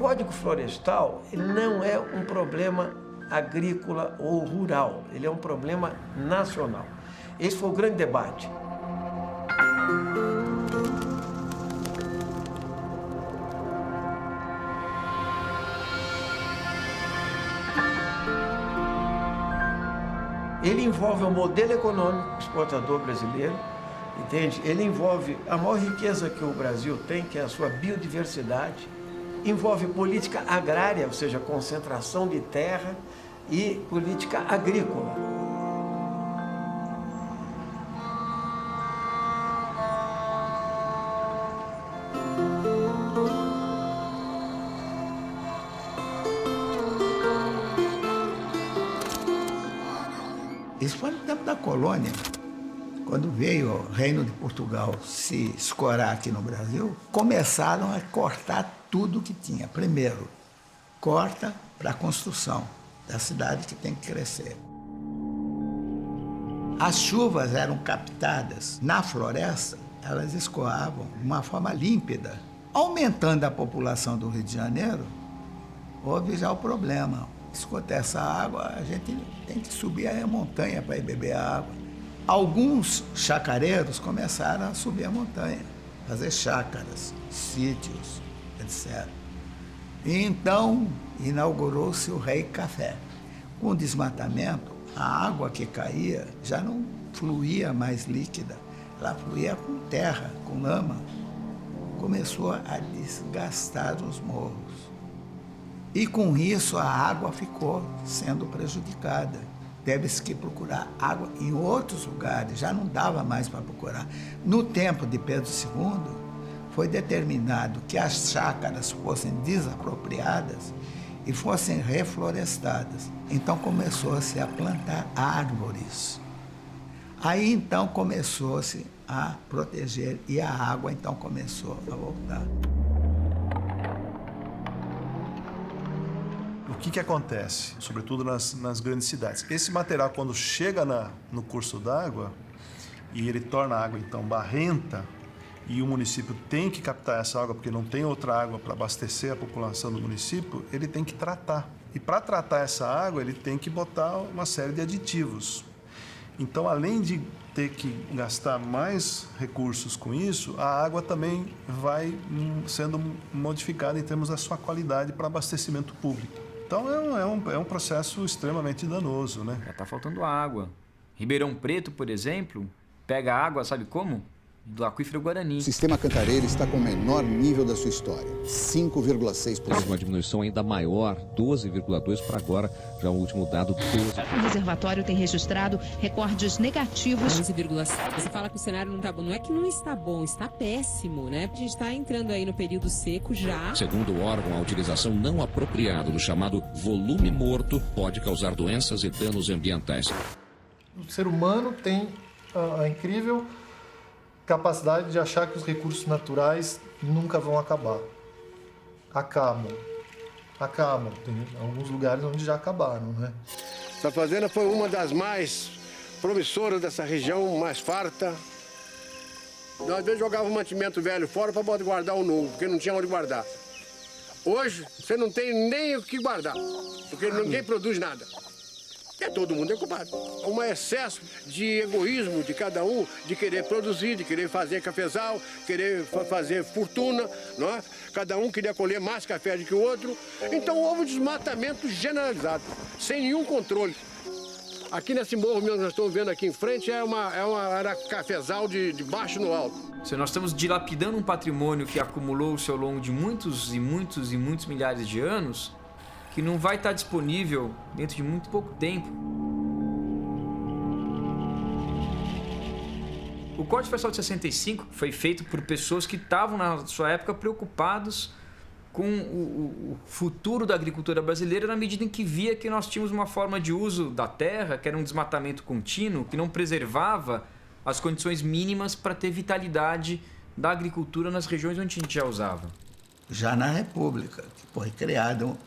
Código Florestal ele não é um problema agrícola ou rural, ele é um problema nacional. Esse foi o grande debate. Ele envolve o modelo econômico exportador brasileiro, entende? Ele envolve a maior riqueza que o Brasil tem, que é a sua biodiversidade, envolve política agrária, ou seja, concentração de terra, e política agrícola. Isso foi no tempo da colônia. Quando veio o Reino de Portugal se escorar aqui no Brasil, começaram a cortar tudo que tinha. Primeiro, corta para a construção da cidade que tem que crescer. As chuvas eram captadas na floresta, elas escoavam de uma forma límpida. Aumentando a população do Rio de Janeiro, houve já o problema. Escuta, essa água, a gente tem que subir a montanha para ir beber a água. Alguns chacareiros começaram a subir a montanha, fazer chácaras, sítios, etc. E então inaugurou-se o Rei Café. Com o desmatamento, a água que caía já não fluía mais líquida, ela fluía com terra, com lama. Começou a desgastar os morros. E com isso a água ficou sendo prejudicada. Teve-se que procurar água em outros lugares, já não dava mais para procurar. No tempo de Pedro II, foi determinado que as chácaras fossem desapropriadas e fossem reflorestadas. Então começou-se a plantar árvores. Aí então começou-se a proteger e a água então começou a voltar. O que acontece, sobretudo nas grandes cidades? Esse material, quando chega no curso d'água e ele torna a água, então, barrenta, e o município tem que captar essa água porque não tem outra água para abastecer a população do município, ele tem que tratar. E para tratar essa água, ele tem que botar uma série de aditivos. Então, além de ter que gastar mais recursos com isso, a água também vai sendo modificada em termos da sua qualidade para abastecimento público. Então, é um processo extremamente danoso, né? Já está faltando água. Ribeirão Preto, por exemplo, pega água, sabe como? Do aquífero Guarani. O sistema Cantareira está com o menor nível da sua história, 5,6%. Uma diminuição ainda maior, 12,2% para agora, já o último dado, 12%. O reservatório tem registrado recordes negativos. 11,7%. Você fala que o cenário não está bom. Não é que não está bom, está péssimo, né? A gente está entrando aí no período seco já. Segundo o órgão, a utilização não apropriada do chamado volume morto pode causar doenças e danos ambientais. O ser humano tem a incrível capacidade de achar que os recursos naturais nunca vão acabar. Acabam. Tem alguns lugares onde já acabaram, né? Essa fazenda foi uma das mais promissoras dessa região, mais farta. Nós, às vezes, jogávamos mantimento velho fora para poder guardar o novo, porque não tinha onde guardar. Hoje, você não tem nem o que guardar, porque ninguém produz nada. Todo mundo é culpado. Um excesso de egoísmo de cada um, de querer produzir, de querer fazer cafezal, querer fazer fortuna, não é? Cada um queria colher mais café do que o outro. Então houve um desmatamento generalizado, sem nenhum controle. Aqui nesse morro mesmo que nós estamos vendo aqui em frente era cafezal de baixo no alto. Se nós estamos dilapidando um patrimônio que acumulou-se ao longo de muitos e muitos e muitos milhares de anos, que não vai estar disponível dentro de muito pouco tempo. O Código Florestal de 65 foi feito por pessoas que estavam, na sua época, preocupados com o futuro da agricultura brasileira, na medida em que via que nós tínhamos uma forma de uso da terra, que era um desmatamento contínuo, que não preservava as condições mínimas para ter vitalidade da agricultura nas regiões onde a gente já usava. Já na República, que foi criado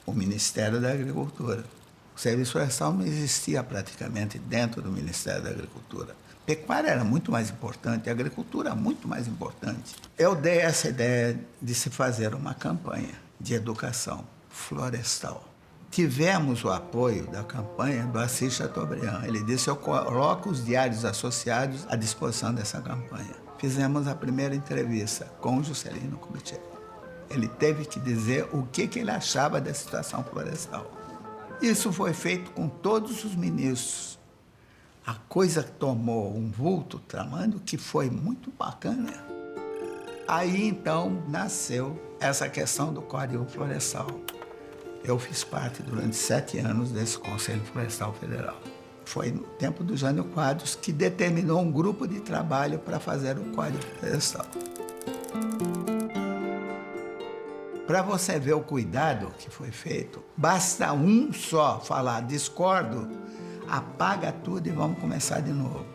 o Ministério da Agricultura. O Serviço Florestal não existia praticamente dentro do Ministério da Agricultura. A pecuária era muito mais importante, a agricultura muito mais importante. Eu dei essa ideia de se fazer uma campanha. de educação florestal. Tivemos o apoio da campanha do Assis Chateaubriand. Ele disse: eu coloco os diários associados à disposição dessa campanha. Fizemos a primeira entrevista com o Juscelino Kubitschek. Ele teve que dizer o que ele achava da situação florestal. Isso foi feito com todos os ministros. A coisa tomou um vulto tramando que foi muito bacana. Aí, então, nasceu essa questão do Código Florestal. Eu fiz parte durante 7 anos desse Conselho Florestal Federal. Foi no tempo do Jânio Quadros que determinou um grupo de trabalho para fazer o Código Florestal. Para você ver o cuidado que foi feito, basta um só falar discordo, apaga tudo e vamos começar de novo.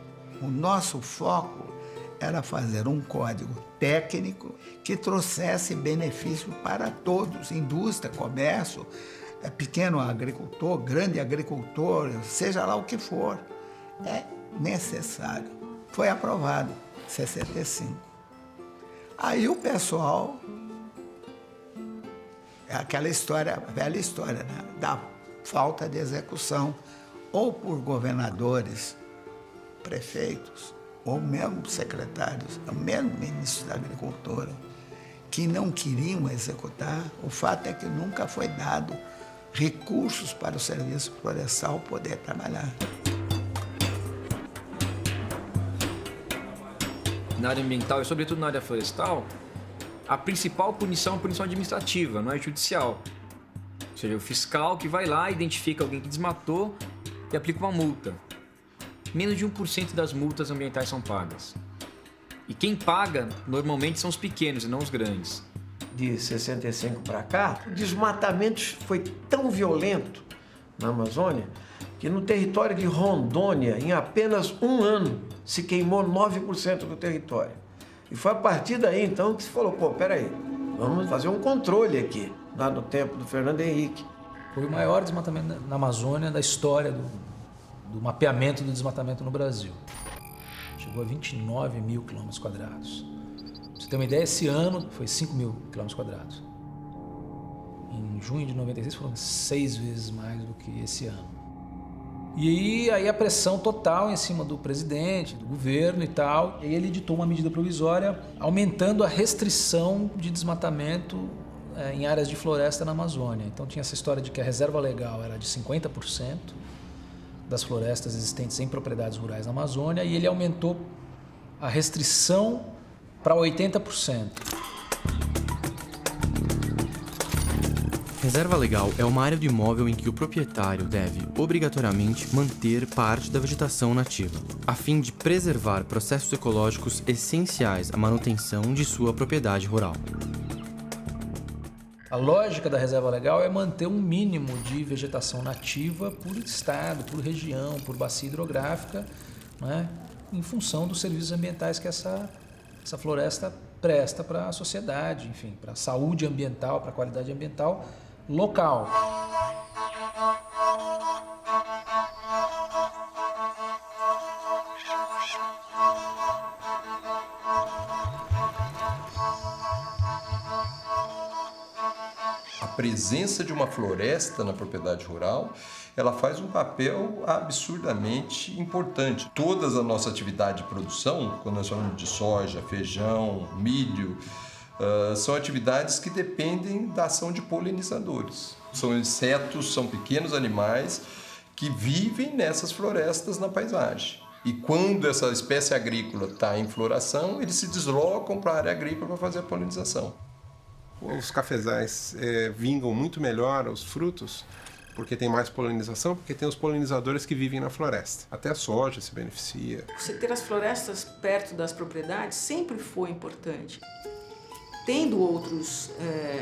O nosso foco era fazer um código técnico que trouxesse benefício para todos, indústria, comércio, pequeno agricultor, grande agricultor, seja lá o que for. É necessário. Foi aprovado em 65. Aí o pessoal, é aquela história, velha história, né? Da falta de execução, ou por governadores, prefeitos, ou mesmo secretários, ou mesmo ministros da Agricultura, que não queriam executar. O fato é que nunca foi dado recursos para o serviço florestal poder trabalhar. Na área ambiental e sobretudo na área florestal, a principal punição é a punição administrativa, não é judicial. Ou seja, o fiscal que vai lá, identifica alguém que desmatou e aplica uma multa. Menos de 1% das multas ambientais são pagas. E quem paga, normalmente, são os pequenos e não os grandes. De 65 para cá, o desmatamento foi tão violento na Amazônia que no território de Rondônia, em apenas um ano, se queimou 9% do território. E foi a partir daí, então, que se falou, pô, peraí, vamos fazer um controle aqui, lá no tempo do Fernando Henrique. Foi o maior desmatamento na Amazônia da história do mapeamento do desmatamento no Brasil. Chegou a 29 mil quilômetros quadrados. Pra você ter uma ideia, esse ano foi 5 mil quilômetros quadrados. Em junho de 96 foram 6 vezes mais do que esse ano. E aí a pressão total em cima do presidente, do governo e tal. E aí ele editou uma medida provisória aumentando a restrição de desmatamento em áreas de floresta na Amazônia. Então tinha essa história de que a reserva legal era de 50% das florestas existentes em propriedades rurais na Amazônia, e ele aumentou a restrição para 80%. Reserva legal é uma área do imóvel em que o proprietário deve, obrigatoriamente, manter parte da vegetação nativa, a fim de preservar processos ecológicos essenciais à manutenção de sua propriedade rural. A lógica da reserva legal é manter um mínimo de vegetação nativa por estado, por região, por bacia hidrográfica, né, em função dos serviços ambientais que essa floresta presta para a sociedade, enfim, para a saúde ambiental, para a qualidade ambiental local. A presença de uma floresta na propriedade rural, ela faz um papel absurdamente importante. Toda a nossa atividade de produção, quando nós falamos de soja, feijão, milho, são atividades que dependem da ação de polinizadores. São insetos, são pequenos animais que vivem nessas florestas na paisagem. E quando essa espécie agrícola está em floração, eles se deslocam para a área agrícola para fazer a polinização. Os cafezais vingam muito melhor os frutos porque tem mais polinização, porque tem os polinizadores que vivem na floresta. Até a soja se beneficia. Você ter as florestas perto das propriedades sempre foi importante. Tendo outros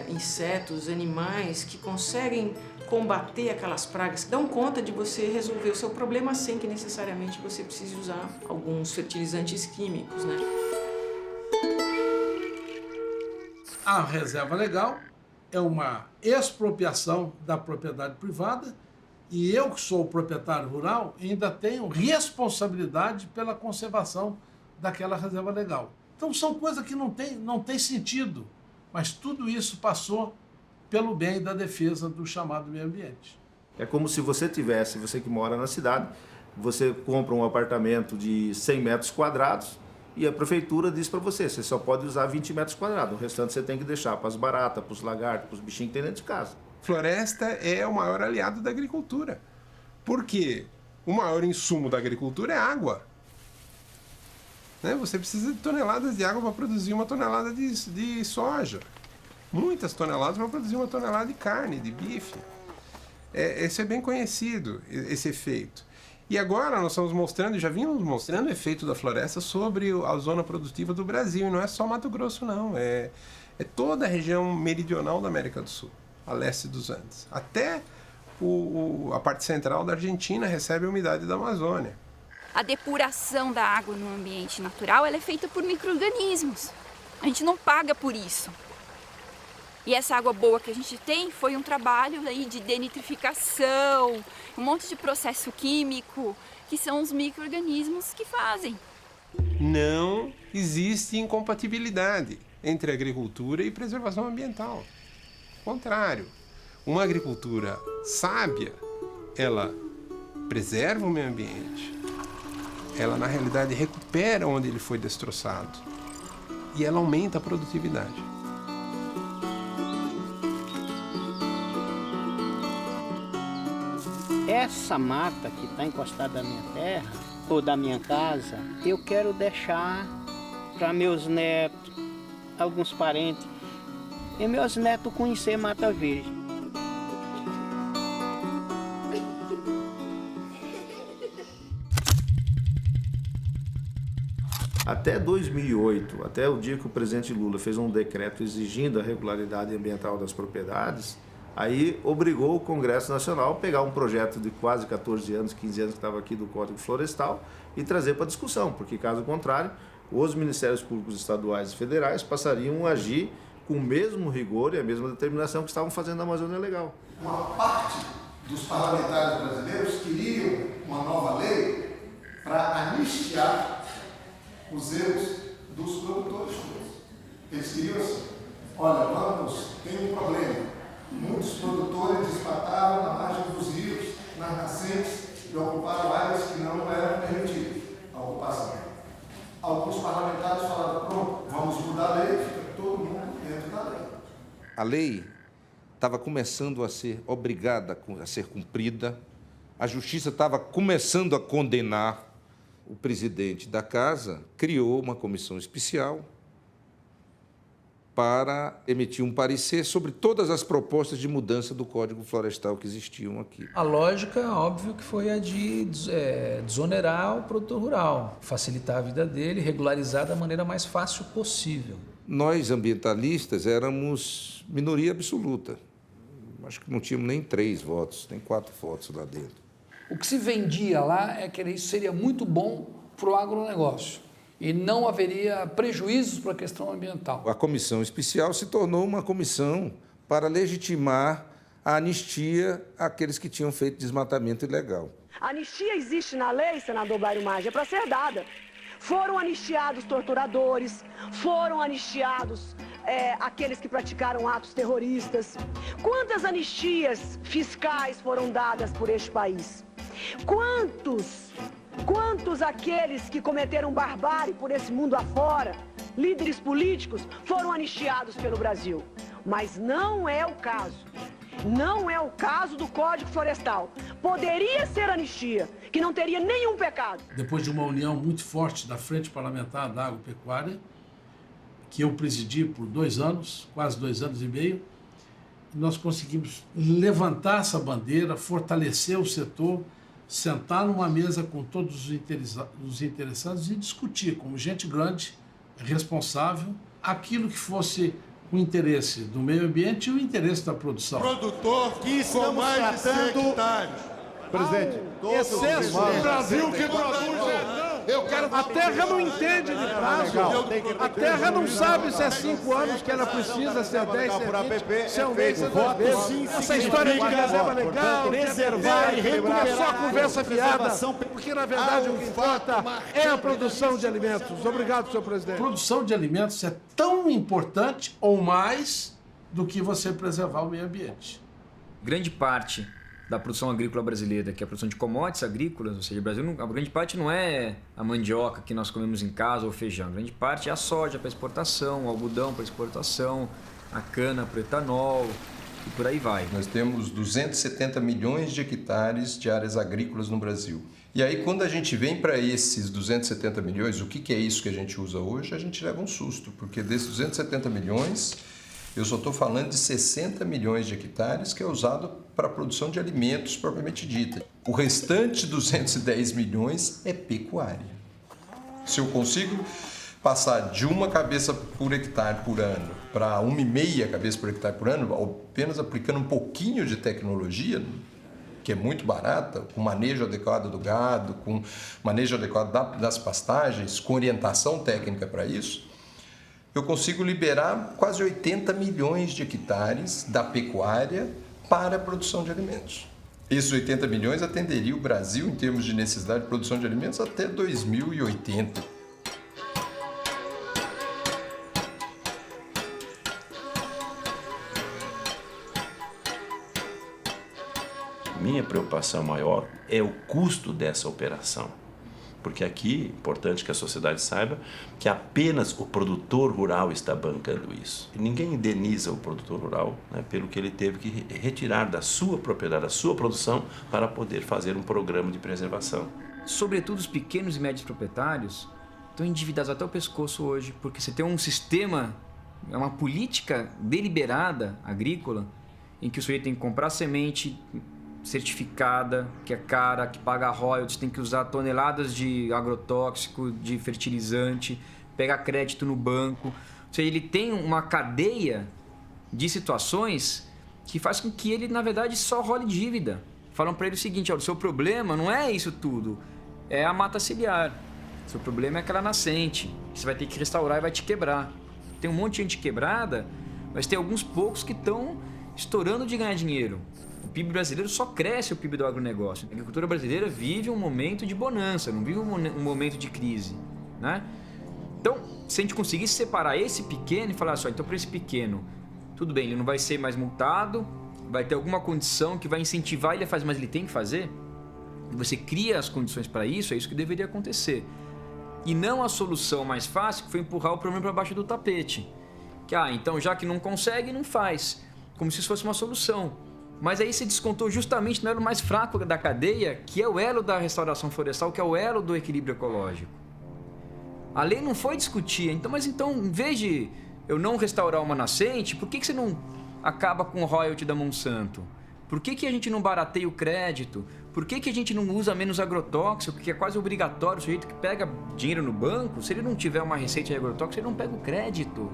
insetos, animais que conseguem combater aquelas pragas, dão conta de você resolver o seu problema sem que necessariamente você precise usar alguns fertilizantes químicos, né? A reserva legal é uma expropriação da propriedade privada e eu, que sou o proprietário rural, ainda tenho responsabilidade pela conservação daquela reserva legal. Então são coisas que não tem sentido, mas tudo isso passou pelo bem da defesa do chamado meio ambiente. É como se você que mora na cidade, você compra um apartamento de 100 metros quadrados e a prefeitura diz para você só pode usar 20 metros quadrados, o restante você tem que deixar para as baratas, para os lagartos, para os bichinhos que tem dentro de casa. Floresta é o maior aliado da agricultura. Por quê? O maior insumo da agricultura é água. Né? Você precisa de toneladas de água para produzir uma tonelada de soja. Muitas toneladas para produzir uma tonelada de carne, de bife. Esse é bem conhecido, esse efeito. E agora nós estamos mostrando, já vimos mostrando o efeito da floresta sobre a zona produtiva do Brasil. E não é só Mato Grosso, não. É toda a região meridional da América do Sul, a leste dos Andes. Até a parte central da Argentina recebe a umidade da Amazônia. A depuração da água no ambiente natural ela é feita por micro-organismos. A gente não paga por isso. E essa água boa que a gente tem foi um trabalho aí de denitrificação, um monte de processo químico, que são os micro-organismos que fazem. Não existe incompatibilidade entre agricultura e preservação ambiental. Ao contrário, uma agricultura sábia, ela preserva o meio ambiente, ela na realidade recupera onde ele foi destroçado e ela aumenta a produtividade. Essa mata que está encostada na minha terra, ou da minha casa, eu quero deixar para meus netos, alguns parentes, e meus netos conhecer Mata Verde. Até 2008, até o dia que o presidente Lula fez um decreto exigindo a regularidade ambiental das propriedades, aí obrigou o Congresso Nacional a pegar um projeto de quase 14 anos, 15 anos que estava aqui do Código Florestal e trazer para discussão, porque caso contrário, os Ministérios Públicos Estaduais e Federais passariam a agir com o mesmo rigor e a mesma determinação que estavam fazendo na Amazônia Legal. Uma parte dos parlamentares brasileiros queriam uma nova lei para anistiar os erros dos produtores. Eles queriam assim, olha, tem um problema. Muitos produtores desmataram na margem dos rios, nas nascentes, e ocuparam áreas que não eram permitidas a ocupação. Alguns parlamentares falaram, pronto, vamos mudar a lei, fica todo mundo dentro da lei. A lei estava começando a ser obrigada a ser cumprida, a justiça estava começando a condenar. O presidente da casa criou uma comissão especial para emitir um parecer sobre todas as propostas de mudança do Código Florestal que existiam aqui. A lógica, óbvio, que foi a de desonerar o produtor rural, facilitar a vida dele, regularizar da maneira mais fácil possível. Nós, ambientalistas, éramos minoria absoluta. Acho que não tínhamos nem 3 votos, nem 4 votos lá dentro. O que se vendia lá é que isso seria muito bom para o agronegócio e não haveria prejuízos para a questão ambiental. A comissão especial se tornou uma comissão para legitimar a anistia àqueles que tinham feito desmatamento ilegal. A anistia existe na lei, senador Bairro Maggi, é para ser dada. Foram anistiados torturadores, foram anistiados aqueles que praticaram atos terroristas. Quantas anistias fiscais foram dadas por este país? Quantos aqueles que cometeram barbárie por esse mundo afora, líderes políticos, foram anistiados pelo Brasil? Mas não é o caso. Não é o caso do Código Florestal. Poderia ser anistia, que não teria nenhum pecado. Depois de uma união muito forte da Frente Parlamentar da Agropecuária, que eu presidi por 2 anos, quase 2 anos e meio, nós conseguimos levantar essa bandeira, fortalecer o setor, sentar numa mesa com todos os interessados e discutir, como gente grande, responsável, aquilo que fosse o interesse do meio ambiente e o interesse da produção. Produtor que estamos mais tratando... de 100 hectares. Presidente, excesso do Brasil que produz... A terra não entende de prazo. A terra não sabe se é 5 anos que ela precisa, se é 10, se é 20, se é um mês, se é 2 meses. Essa história de reserva legal, preservar e recuperar, é só conversa fiada, porque na verdade o que importa é a produção de alimentos. Obrigado, senhor presidente. A produção de alimentos é tão importante ou mais do que você preservar o meio ambiente. Grande parte da produção agrícola brasileira, que é a produção de commodities agrícolas, ou seja, o Brasil, a grande parte não é a mandioca que nós comemos em casa ou o feijão, a grande parte é a soja para exportação, o algodão para exportação, a cana para o etanol e por aí vai. Nós temos 270 milhões de hectares de áreas agrícolas no Brasil. E aí, quando a gente vem para esses 270 milhões, o que é isso que a gente usa hoje? A gente leva um susto, porque desses 270 milhões, eu só estou falando de 60 milhões de hectares que é usado para a produção de alimentos propriamente dita. O restante 210 milhões é pecuária. Se eu consigo passar de uma cabeça por hectare por ano para 1,5 cabeça por hectare por ano, apenas aplicando um pouquinho de tecnologia, que é muito barata, com manejo adequado do gado, com manejo adequado das pastagens, com orientação técnica para isso, eu consigo liberar quase 80 milhões de hectares da pecuária para a produção de alimentos. Esses 80 milhões atenderia o Brasil, em termos de necessidade de produção de alimentos, até 2080. Minha preocupação maior é o custo dessa operação. Porque aqui é importante que a sociedade saiba que apenas o produtor rural está bancando isso. E ninguém indeniza o produtor rural, né, pelo que ele teve que retirar da sua propriedade, da sua produção, para poder fazer um programa de preservação. Sobretudo os pequenos e médios proprietários estão endividados até o pescoço hoje, porque você tem um sistema, uma política deliberada agrícola, em que o sujeito tem que comprar semente certificada, que é cara, que paga royalties, tem que usar toneladas de agrotóxico, de fertilizante, pegar crédito no banco. Ou seja, ele tem uma cadeia de situações que faz com que ele, na verdade, só role dívida. Falam para ele o seguinte: olha, o seu problema não é isso tudo, é a mata ciliar. O seu problema é aquela nascente, que você vai ter que restaurar e vai te quebrar. Tem um monte de gente quebrada, mas tem alguns poucos que estão estourando de ganhar dinheiro. O PIB brasileiro só cresce, o PIB do agronegócio. A agricultura brasileira vive um momento de bonança, não vive um momento de crise, né? Então, se a gente conseguisse separar esse pequeno e falar só, então para esse pequeno, tudo bem, ele não vai ser mais multado, vai ter alguma condição que vai incentivar ele a fazer, mas ele tem que fazer. Você cria as condições para isso, é isso que deveria acontecer. E não a solução mais fácil, que foi empurrar o problema para baixo do tapete. Que, então já que não consegue, não faz. Como se isso fosse uma solução. Mas aí se descontou justamente no elo mais fraco da cadeia, que é o elo da restauração florestal, que é o elo do equilíbrio ecológico. A lei não foi discutir, mas em vez de eu não restaurar uma nascente, por que você não acaba com o royalty da Monsanto? Por que a gente não barateia o crédito? Por que a gente não usa menos agrotóxico, que é quase obrigatório? O sujeito que pega dinheiro no banco, se ele não tiver uma receita de agrotóxico, ele não pega o crédito.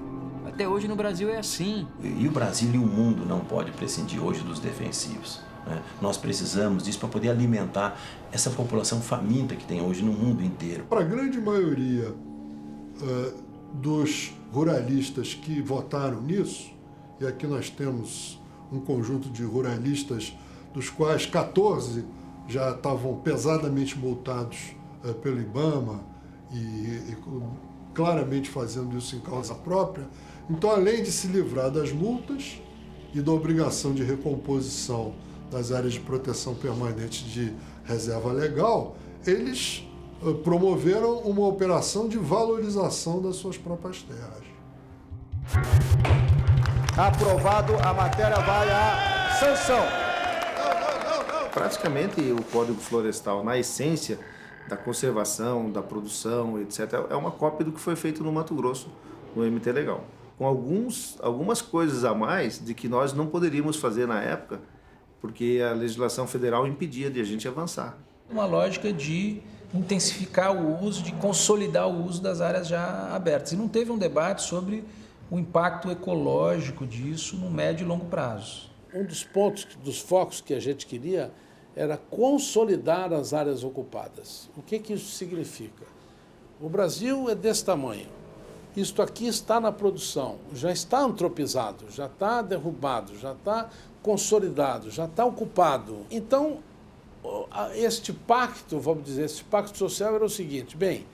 Até hoje no Brasil é assim. E o Brasil e o mundo não podem prescindir hoje dos defensivos, né? Nós precisamos disso para poder alimentar essa população faminta que tem hoje no mundo inteiro. Para a grande maioria dos ruralistas que votaram nisso, e aqui nós temos um conjunto de ruralistas, dos quais 14 já estavam pesadamente multados pelo IBAMA e claramente fazendo isso em causa própria. Então, além de se livrar das multas e da obrigação de recomposição das áreas de proteção permanente de reserva legal, eles promoveram uma operação de valorização das suas próprias terras. Aprovado, a matéria vai à sanção. Praticamente o Código Florestal, na essência da conservação, da produção, etc., é uma cópia do que foi feito no Mato Grosso, no MT Legal. Com algumas coisas a mais de que nós não poderíamos fazer na época, porque a legislação federal impedia de a gente avançar. Uma lógica de intensificar o uso, de consolidar o uso das áreas já abertas. E não teve um debate sobre o impacto ecológico disso no médio e longo prazo. Um dos pontos, dos focos que a gente queria era consolidar as áreas ocupadas. O que isso significa? O Brasil é desse tamanho. Isto aqui está na produção, já está antropizado, já está derrubado, já está consolidado, já está ocupado. Então, este pacto, vamos dizer, esse pacto social era o seguinte: bem,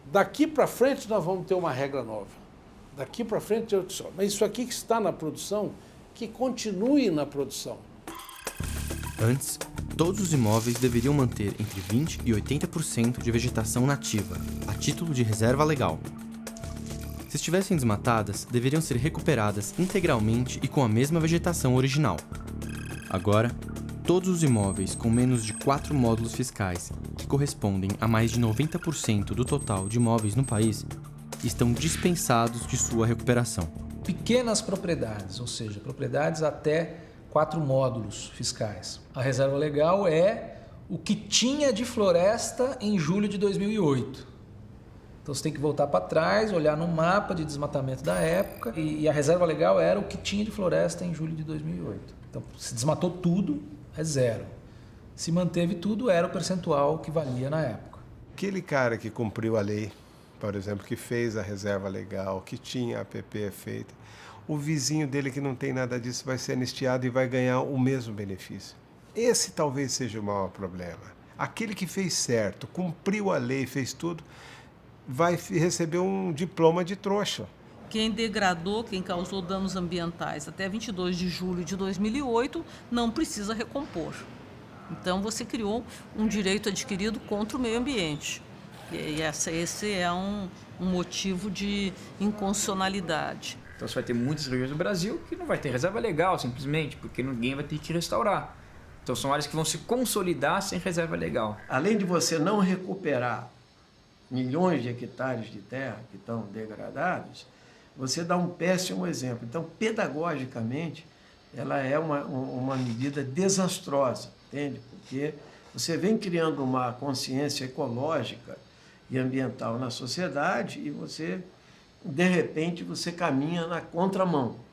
daqui para frente nós vamos ter uma regra nova. Daqui para frente, mas isso aqui que está na produção, que continue na produção. Antes, todos os imóveis deveriam manter entre 20% e 80% de vegetação nativa, a título de reserva legal. Se estivessem desmatadas, deveriam ser recuperadas integralmente e com a mesma vegetação original. Agora, todos os imóveis com menos de 4 módulos fiscais, que correspondem a mais de 90% do total de imóveis no país, estão dispensados de sua recuperação. Pequenas propriedades, ou seja, propriedades até 4 módulos fiscais. A reserva legal é o que tinha de floresta em julho de 2008. Então você tem que voltar para trás, olhar no mapa de desmatamento da época e a reserva legal era o que tinha de floresta em julho de 2008. Então se desmatou tudo, é 0. Se manteve tudo, era o percentual que valia na época. Aquele cara que cumpriu a lei, por exemplo, que fez a reserva legal, que tinha a APP feita, o vizinho dele que não tem nada disso vai ser anistiado e vai ganhar o mesmo benefício. Esse talvez seja o maior problema. Aquele que fez certo, cumpriu a lei, fez tudo, vai receber um diploma de trouxa. Quem degradou, quem causou danos ambientais até 22 de julho de 2008, não precisa recompor. Então você criou um direito adquirido contra o meio ambiente. E esse é um motivo de inconstitucionalidade. Então você vai ter muitas regiões do Brasil que não vai ter reserva legal, simplesmente, porque ninguém vai ter que restaurar. Então são áreas que vão se consolidar sem reserva legal. Além de você não recuperar milhões de hectares de terra que estão degradados, você dá um péssimo exemplo. Então, pedagogicamente, ela é uma medida desastrosa, entende? Porque você vem criando uma consciência ecológica e ambiental na sociedade e você, de repente, você caminha na contramão.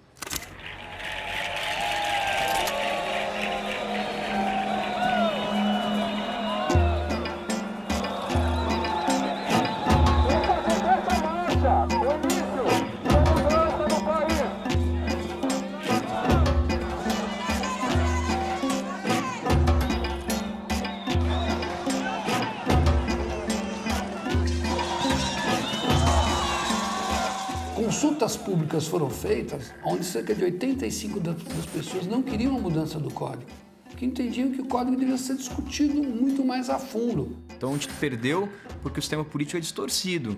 Consultas públicas foram feitas onde cerca de 85% das pessoas não queriam a mudança do código, porque entendiam que o código devia ser discutido muito mais a fundo. Então a gente perdeu porque o sistema político é distorcido.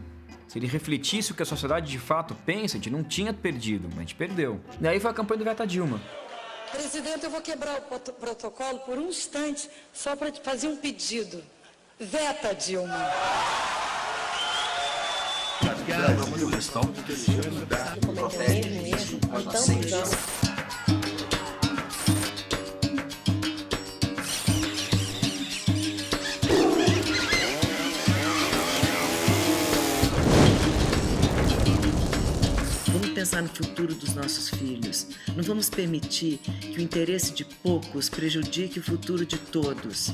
Se ele refletisse o que a sociedade de fato pensa, a gente não tinha perdido, mas a gente perdeu. E aí foi a campanha do Veta Dilma. Presidente, eu vou quebrar o protocolo por um instante só para te fazer um pedido. Veta Dilma. Vamos pensar no futuro dos nossos filhos. Não vamos permitir que o interesse de poucos prejudique o futuro de todos.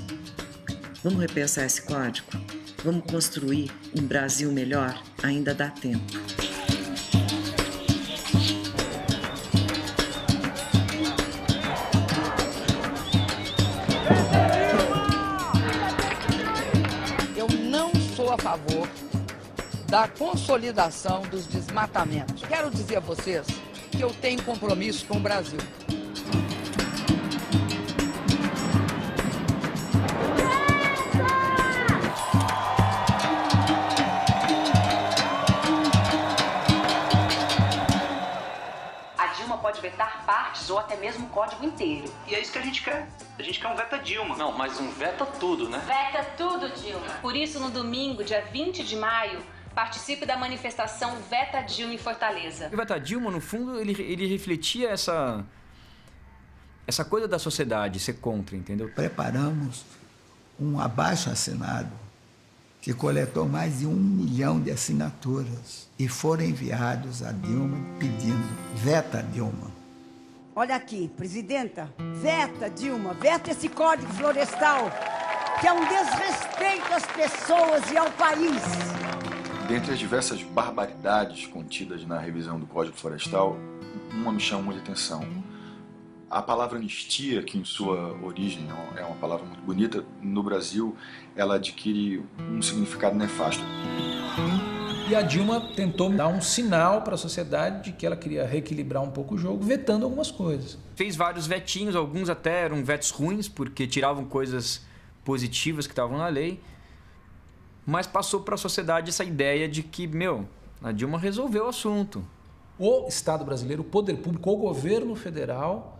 Vamos repensar esse código? Vamos construir um Brasil melhor? Ainda dá tempo. Eu não sou a favor da consolidação dos desmatamentos. Quero dizer a vocês que eu tenho compromisso com o Brasil. Pode vetar partes ou até mesmo o código inteiro. E é isso que a gente quer. A gente quer um Veta Dilma. Não, mas um veta tudo, né? Veta tudo, Dilma. Por isso, no domingo, dia 20 de maio, participe da manifestação Veta Dilma em Fortaleza. O Veta Dilma, no fundo, ele refletia essa coisa da sociedade ser contra, entendeu? Preparamos um abaixo-assinado que coletou mais de 1 milhão de assinaturas e foram enviados a Dilma pedindo Veta Dilma. Olha aqui, presidenta, veta Dilma, veta esse Código Florestal, que é um desrespeito às pessoas e ao país. Dentre as diversas barbaridades contidas na revisão do Código Florestal, uma me chama muita atenção. A palavra anistia, que em sua origem é uma palavra muito bonita, no Brasil ela adquire um significado nefasto. E a Dilma tentou dar um sinal para a sociedade de que ela queria reequilibrar um pouco o jogo, vetando algumas coisas. Fez vários vetinhos, alguns até eram vetos ruins, porque tiravam coisas positivas que estavam na lei. Mas passou para a sociedade essa ideia de que, a Dilma resolveu o assunto. O Estado brasileiro, o poder público, o governo federal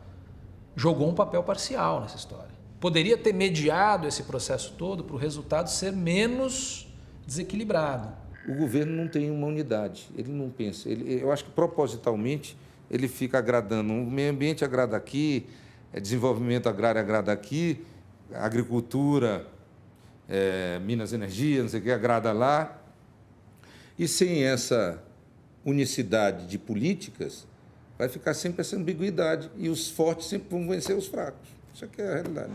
jogou um papel parcial nessa história. Poderia ter mediado esse processo todo para o resultado ser menos desequilibrado. O governo não tem uma unidade, ele não pensa. Eu acho que propositalmente ele fica agradando. O meio ambiente agrada aqui, desenvolvimento agrário agrada aqui, agricultura, Minas Energia, não sei o que, agrada lá. E sem essa unicidade de políticas, vai ficar sempre essa ambiguidade e os fortes sempre vão vencer os fracos. Isso aqui é a realidade.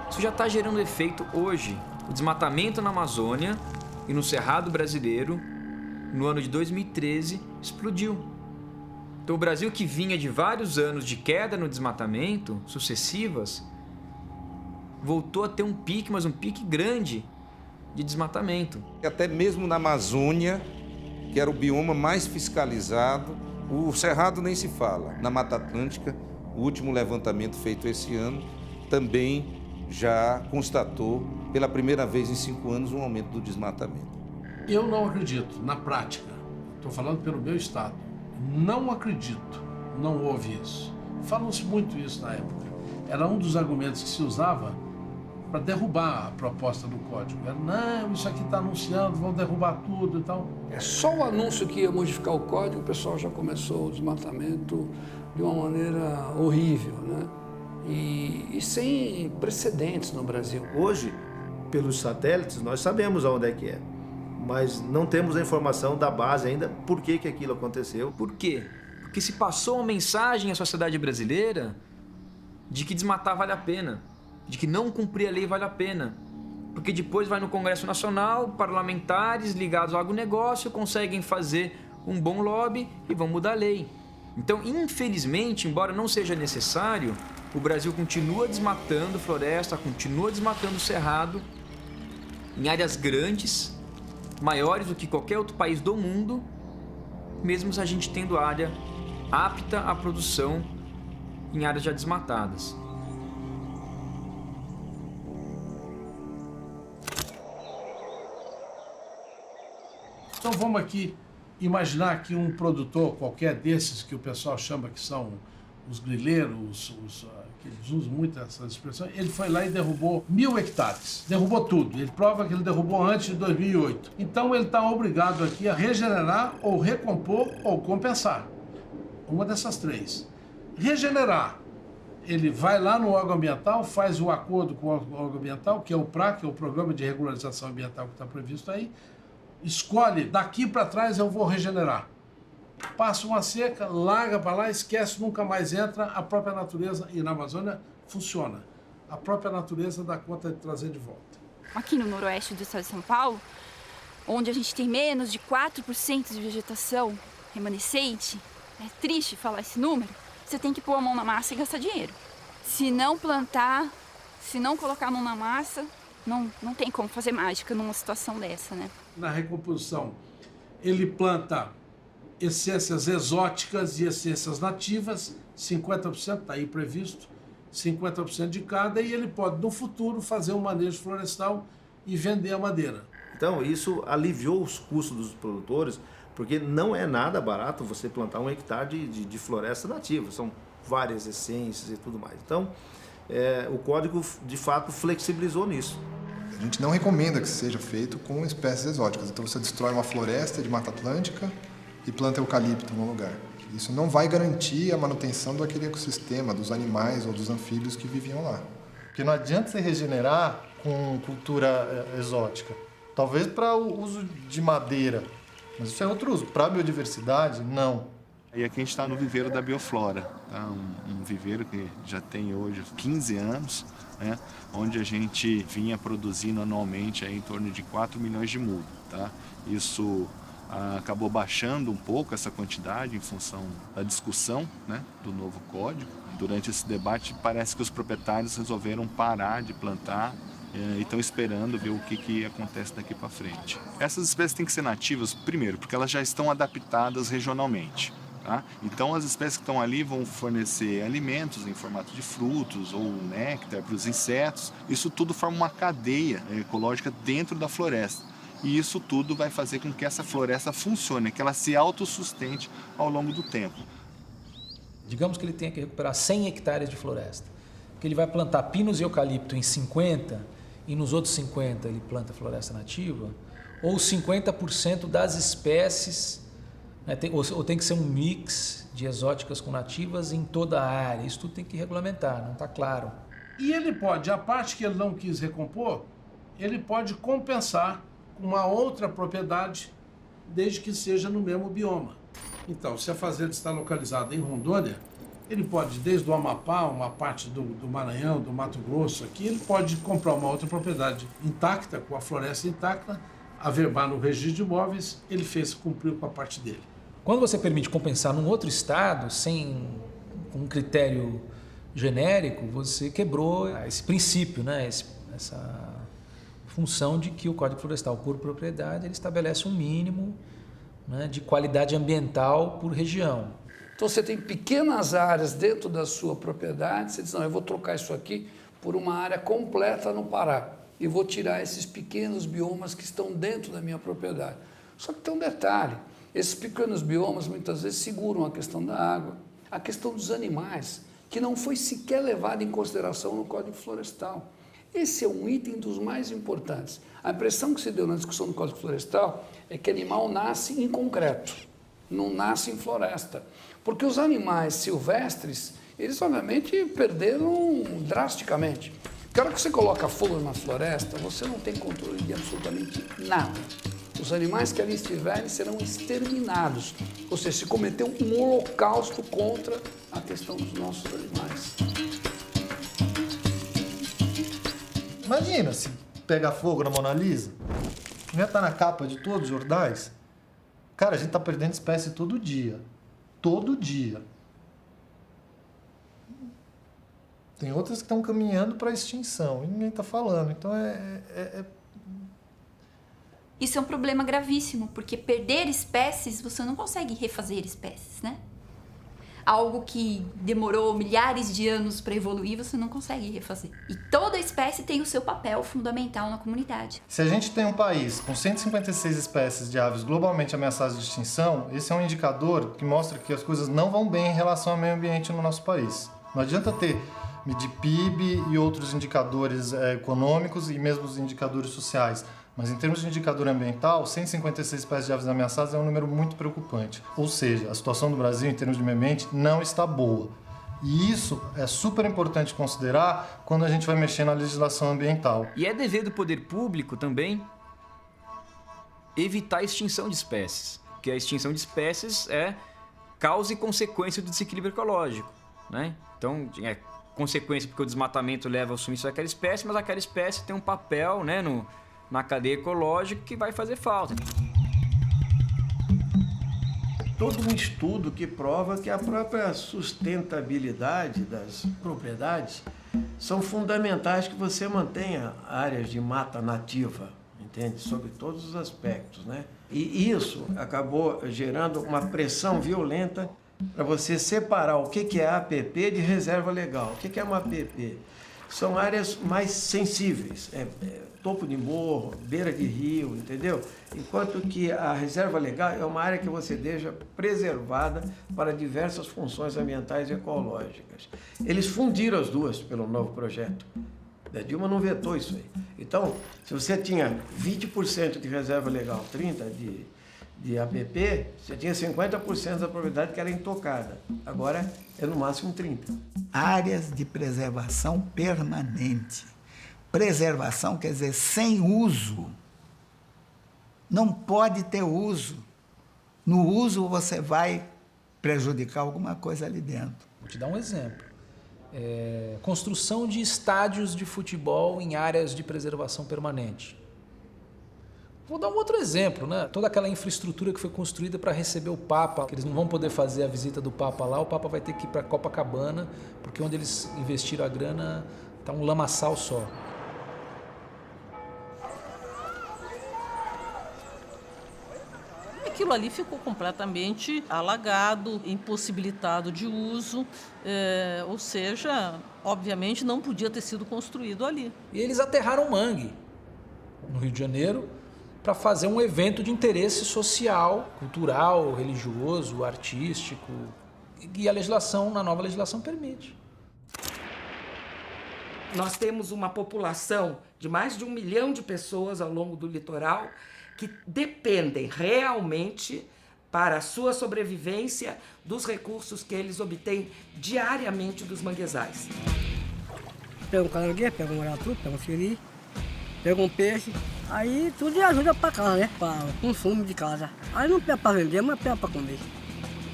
Isso já está gerando efeito hoje. O desmatamento na Amazônia e no Cerrado brasileiro, no ano de 2013, explodiu. Então o Brasil, que vinha de vários anos de queda no desmatamento, sucessivas, voltou a ter um pique, mas um pique grande de desmatamento. Até mesmo na Amazônia, que era o bioma mais fiscalizado, o Cerrado nem se fala. Na Mata Atlântica, o último levantamento feito esse ano também já constatou, pela primeira vez em 5 anos, um aumento do desmatamento. Eu não acredito, na prática, estou falando pelo meu estado, não acredito, não houve isso. Falou-se muito isso na época. Era um dos argumentos que se usava para derrubar a proposta do código. Era, não, isso aqui está anunciando, vão derrubar tudo e tal. É só o anúncio que ia modificar o código, o pessoal já começou o desmatamento de uma maneira horrível, né? E sem precedentes no Brasil. Hoje, pelos satélites, nós sabemos aonde é que é, mas não temos a informação da base ainda por que aquilo aconteceu. Por quê? Porque se passou uma mensagem à sociedade brasileira de que desmatar vale a pena, de que não cumprir a lei vale a pena. Porque depois vai no Congresso Nacional, parlamentares ligados ao agronegócio conseguem fazer um bom lobby e vão mudar a lei. Então, infelizmente, embora não seja necessário, o Brasil continua desmatando floresta, continua desmatando cerrado em áreas grandes, maiores do que qualquer outro país do mundo, mesmo a gente tendo área apta à produção em áreas já desmatadas. Então vamos aqui imaginar que um produtor qualquer desses que o pessoal chama que são os grileiros, que eles usam muito essas expressões, ele foi lá e derrubou 1.000 hectares. Derrubou tudo. Ele prova que ele derrubou antes de 2008. Então ele está obrigado aqui a regenerar ou recompor ou compensar. Uma dessas três. Regenerar. Ele vai lá no órgão ambiental, faz o acordo com o órgão ambiental, que é o PRA, que é o Programa de Regularização Ambiental que está previsto aí, escolhe, daqui para trás eu vou regenerar. Passa uma seca, larga para lá, esquece, nunca mais entra, a própria natureza, e na Amazônia funciona. A própria natureza dá conta de trazer de volta. Aqui no noroeste do estado de São Paulo, onde a gente tem menos de 4% de vegetação remanescente, é triste falar esse número, você tem que pôr a mão na massa e gastar dinheiro. Se não plantar, se não colocar a mão na massa, não tem como fazer mágica numa situação dessa, né? Na recomposição, ele planta essências exóticas e essências nativas, 50% está aí previsto, 50% de cada, e ele pode, no futuro, fazer um manejo florestal e vender a madeira. Então, isso aliviou os custos dos produtores, porque não é nada barato você plantar 1 hectare de floresta nativa, são várias essências e tudo mais. Então, o código, de fato, flexibilizou nisso. A gente não recomenda que seja feito com espécies exóticas. Então você destrói uma floresta de Mata Atlântica e planta eucalipto no lugar. Isso não vai garantir a manutenção daquele ecossistema, dos animais ou dos anfíbios que viviam lá. Porque não adianta você regenerar com cultura exótica. Talvez para o uso de madeira, mas isso é outro uso. Para a biodiversidade, não. E aqui a gente está no viveiro da Bioflora, tá? Um viveiro que já tem hoje 15 anos, né? Onde a gente vinha produzindo anualmente aí em torno de 4 milhões de mudas. Tá? Isso acabou baixando um pouco essa quantidade em função da discussão, né, do novo código. Durante esse debate parece que os proprietários resolveram parar de plantar e estão esperando ver o que acontece daqui para frente. Essas espécies têm que ser nativas, primeiro, porque elas já estão adaptadas regionalmente. Tá? Então as espécies que estão ali vão fornecer alimentos em formato de frutos ou néctar para os insetos. Isso tudo forma uma cadeia ecológica dentro da floresta. E isso tudo vai fazer com que essa floresta funcione, que ela se autossustente ao longo do tempo. Digamos que ele tenha que recuperar 100 hectares de floresta, que ele vai plantar pinos e eucalipto em 50 e nos outros 50 ele planta floresta nativa, ou 50% das espécies, né, ou tem que ser um mix de exóticas com nativas em toda a área. Isso tudo tem que regulamentar, não está claro. E ele pode, a parte que ele não quis recompor, ele pode compensar uma outra propriedade, desde que seja no mesmo bioma. Então, se a fazenda está localizada em Rondônia, ele pode, desde o Amapá, uma parte do Maranhão, do Mato Grosso, aqui, ele pode comprar uma outra propriedade intacta, com a floresta intacta, averbar no registro de imóveis, ele cumpriu com a parte dele. Quando você permite compensar num outro estado, com um critério genérico, você quebrou esse princípio, né? Essa função de que o Código Florestal, por propriedade, ele estabelece um mínimo, né, de qualidade ambiental por região. Então você tem pequenas áreas dentro da sua propriedade, você diz, não, eu vou trocar isso aqui por uma área completa no Pará e vou tirar esses pequenos biomas que estão dentro da minha propriedade. Só que tem um detalhe, esses pequenos biomas muitas vezes seguram a questão da água, a questão dos animais, que não foi sequer levada em consideração no Código Florestal. Esse é um item dos mais importantes. A impressão que se deu na discussão do Código Florestal é que animal nasce em concreto, não nasce em floresta. Porque os animais silvestres, eles obviamente perderam drasticamente. Porque a hora que você coloca fogo numa floresta, você não tem controle de absolutamente nada. Os animais que ali estiverem serão exterminados. Ou seja, se cometeu um holocausto contra a questão dos nossos animais. Imagina se pegar fogo na Mona Lisa, não ia estar na capa de todos os jornais. Cara, a gente está perdendo espécie todo dia. Todo dia. Tem outras que estão caminhando para a extinção e ninguém está falando. Então Isso é um problema gravíssimo, porque perder espécies, você não consegue refazer espécies, né? Algo que demorou milhares de anos para evoluir, você não consegue refazer. E toda espécie tem o seu papel fundamental na comunidade. Se a gente tem um país com 156 espécies de aves globalmente ameaçadas de extinção, esse é um indicador que mostra que as coisas não vão bem em relação ao meio ambiente no nosso país. Não adianta medir PIB e outros indicadores econômicos e mesmo os indicadores sociais. Mas em termos de indicador ambiental, 156 espécies de aves ameaçadas é um número muito preocupante. Ou seja, a situação do Brasil em termos de meio ambiente não está boa. E isso é super importante considerar quando a gente vai mexer na legislação ambiental. E é dever do poder público também evitar a extinção de espécies. Porque a extinção de espécies é causa e consequência do desequilíbrio ecológico, né? Então, é consequência porque o desmatamento leva ao sumiço daquela espécie, mas aquela espécie tem um papel, né, na cadeia ecológica que vai fazer falta. Todo um estudo que prova que a própria sustentabilidade das propriedades são fundamentais que você mantenha áreas de mata nativa, entende? Sobre todos os aspectos, né? E isso acabou gerando uma pressão violenta para você separar o que é APP de reserva legal. O que é uma APP? São áreas mais sensíveis, topo de morro, beira de rio, entendeu? Enquanto que a reserva legal é uma área que você deixa preservada para diversas funções ambientais e ecológicas. Eles fundiram as duas pelo novo projeto. A Dilma não vetou isso aí. Então, se você tinha 20% de reserva legal, 30% de APP, você tinha 50% da propriedade que era intocada. Agora é no máximo 30%. Áreas de preservação permanente. Preservação quer dizer sem uso. Não pode ter uso. No uso você vai prejudicar alguma coisa ali dentro. Vou te dar um exemplo. Construção de estádios de futebol em áreas de preservação permanente. Vou dar um outro exemplo, né? Toda aquela infraestrutura que foi construída para receber o Papa, que eles não vão poder fazer a visita do Papa lá, o Papa vai ter que ir para Copacabana, porque onde eles investiram a grana está um lamaçal só. Aquilo ali ficou completamente alagado, impossibilitado de uso, ou seja, obviamente não podia ter sido construído ali. E eles aterraram mangue no Rio de Janeiro para fazer um evento de interesse social, cultural, religioso, artístico, e a legislação, na nova legislação, permite. Nós temos uma população de mais de 1 milhão de pessoas ao longo do litoral que dependem realmente, para a sua sobrevivência, dos recursos que eles obtêm diariamente dos manguezais. Pega um caranguejo, pega um maratu, pega um siri, pega um peixe, aí tudo ajuda para casa, né? Para o consumo de casa. Aí não pega para vender, mas pega para comer.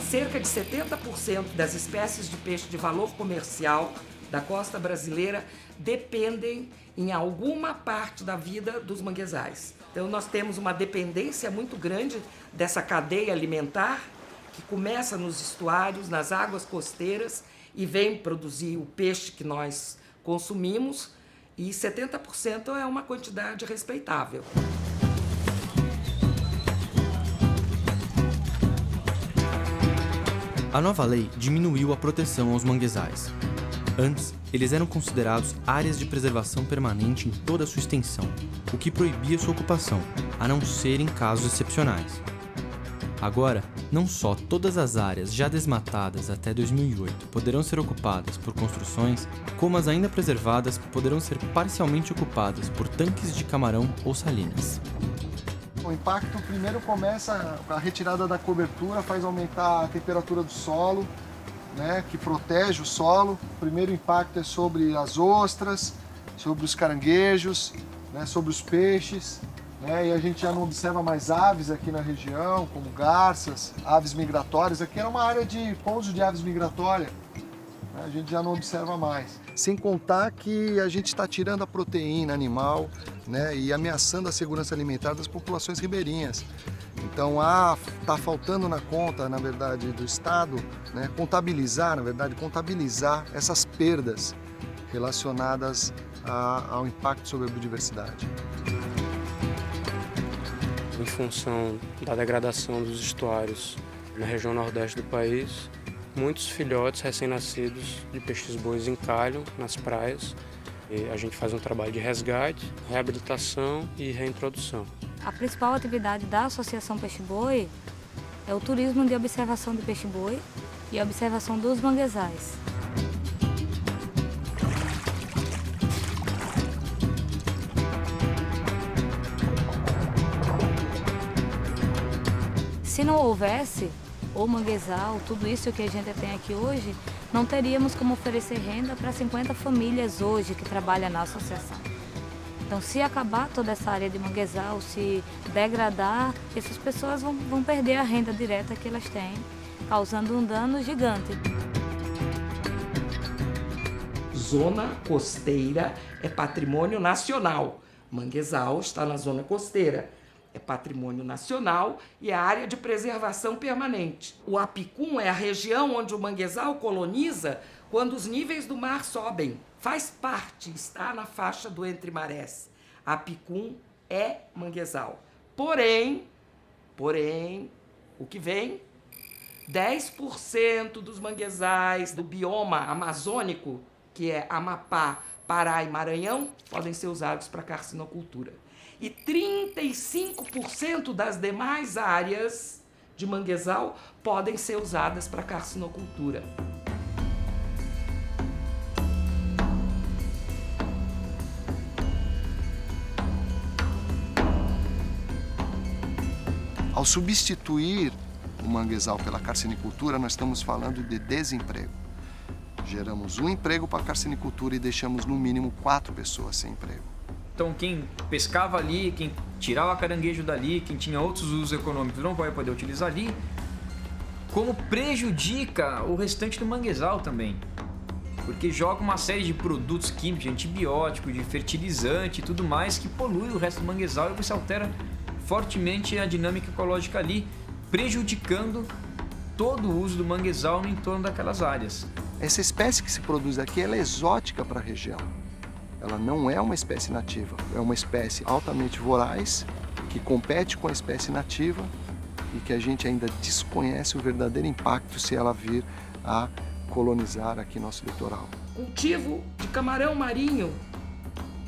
Cerca de 70% das espécies de peixe de valor comercial da costa brasileira dependem em alguma parte da vida dos manguezais. Então nós temos uma dependência muito grande dessa cadeia alimentar que começa nos estuários, nas águas costeiras e vem produzir o peixe que nós consumimos, e 70% é uma quantidade respeitável. A nova lei diminuiu a proteção aos manguezais. Antes, eles eram considerados áreas de preservação permanente em toda a sua extensão, o que proibia sua ocupação, a não ser em casos excepcionais. Agora, não só todas as áreas já desmatadas até 2008 poderão ser ocupadas por construções, como as ainda preservadas poderão ser parcialmente ocupadas por tanques de camarão ou salinas. O impacto primeiro começa, a retirada da cobertura faz aumentar a temperatura do solo, né, que protege o solo. O primeiro impacto é sobre as ostras, sobre os caranguejos, né, sobre os peixes, né, e a gente já não observa mais aves aqui na região, como garças, aves migratórias. Aqui era uma área de pouso de aves migratórias, né, a gente já não observa mais. Sem contar que a gente está tirando a proteína animal, né, e ameaçando a segurança alimentar das populações ribeirinhas. Então, está faltando na conta, na verdade, do Estado, né, contabilizar essas perdas relacionadas ao impacto sobre a biodiversidade. Em função da degradação dos estuários na região nordeste do país, muitos filhotes recém-nascidos de peixes-bois encalham nas praias. E a gente faz um trabalho de resgate, reabilitação e reintrodução. A principal atividade da Associação Peixe-Boi é o turismo de observação de peixe-boi e a observação dos manguezais. Se não houvesse o manguezal, tudo isso que a gente tem aqui hoje, não teríamos como oferecer renda para 50 famílias hoje que trabalham na associação. Então, se acabar toda essa área de manguezal, se degradar, essas pessoas vão perder a renda direta que elas têm, causando um dano gigante. Zona costeira é patrimônio nacional. Manguezal está na zona costeira. É patrimônio nacional e é área de preservação permanente. O Apicum é a região onde o manguezal coloniza quando os níveis do mar sobem. Faz parte, está na faixa do Entre Marés. Apicum é manguezal. Porém, o que vem? 10% dos manguezais do bioma amazônico, que é Amapá, Pará e Maranhão, podem ser usados para carcinocultura. E 35% das demais áreas de manguezal podem ser usadas para carcinocultura. Ao substituir o manguezal pela carcinicultura, nós estamos falando de desemprego. Geramos um emprego para a carcinicultura e deixamos no mínimo 4 pessoas sem emprego. Então quem pescava ali, quem tirava caranguejo dali, quem tinha outros usos econômicos não vai poder utilizar ali. como prejudica o restante do manguezal também. Porque joga uma série de produtos químicos, de antibiótico, de fertilizante e tudo mais que polui o resto do manguezal e você altera fortemente a dinâmica ecológica ali, prejudicando todo o uso do manguezal no entorno daquelas áreas. Essa espécie que se produz aqui, ela é exótica para a região. Ela não é uma espécie nativa, é uma espécie altamente voraz, que compete com a espécie nativa e que a gente ainda desconhece o verdadeiro impacto se ela vir a colonizar aqui nosso litoral. Cultivo de camarão marinho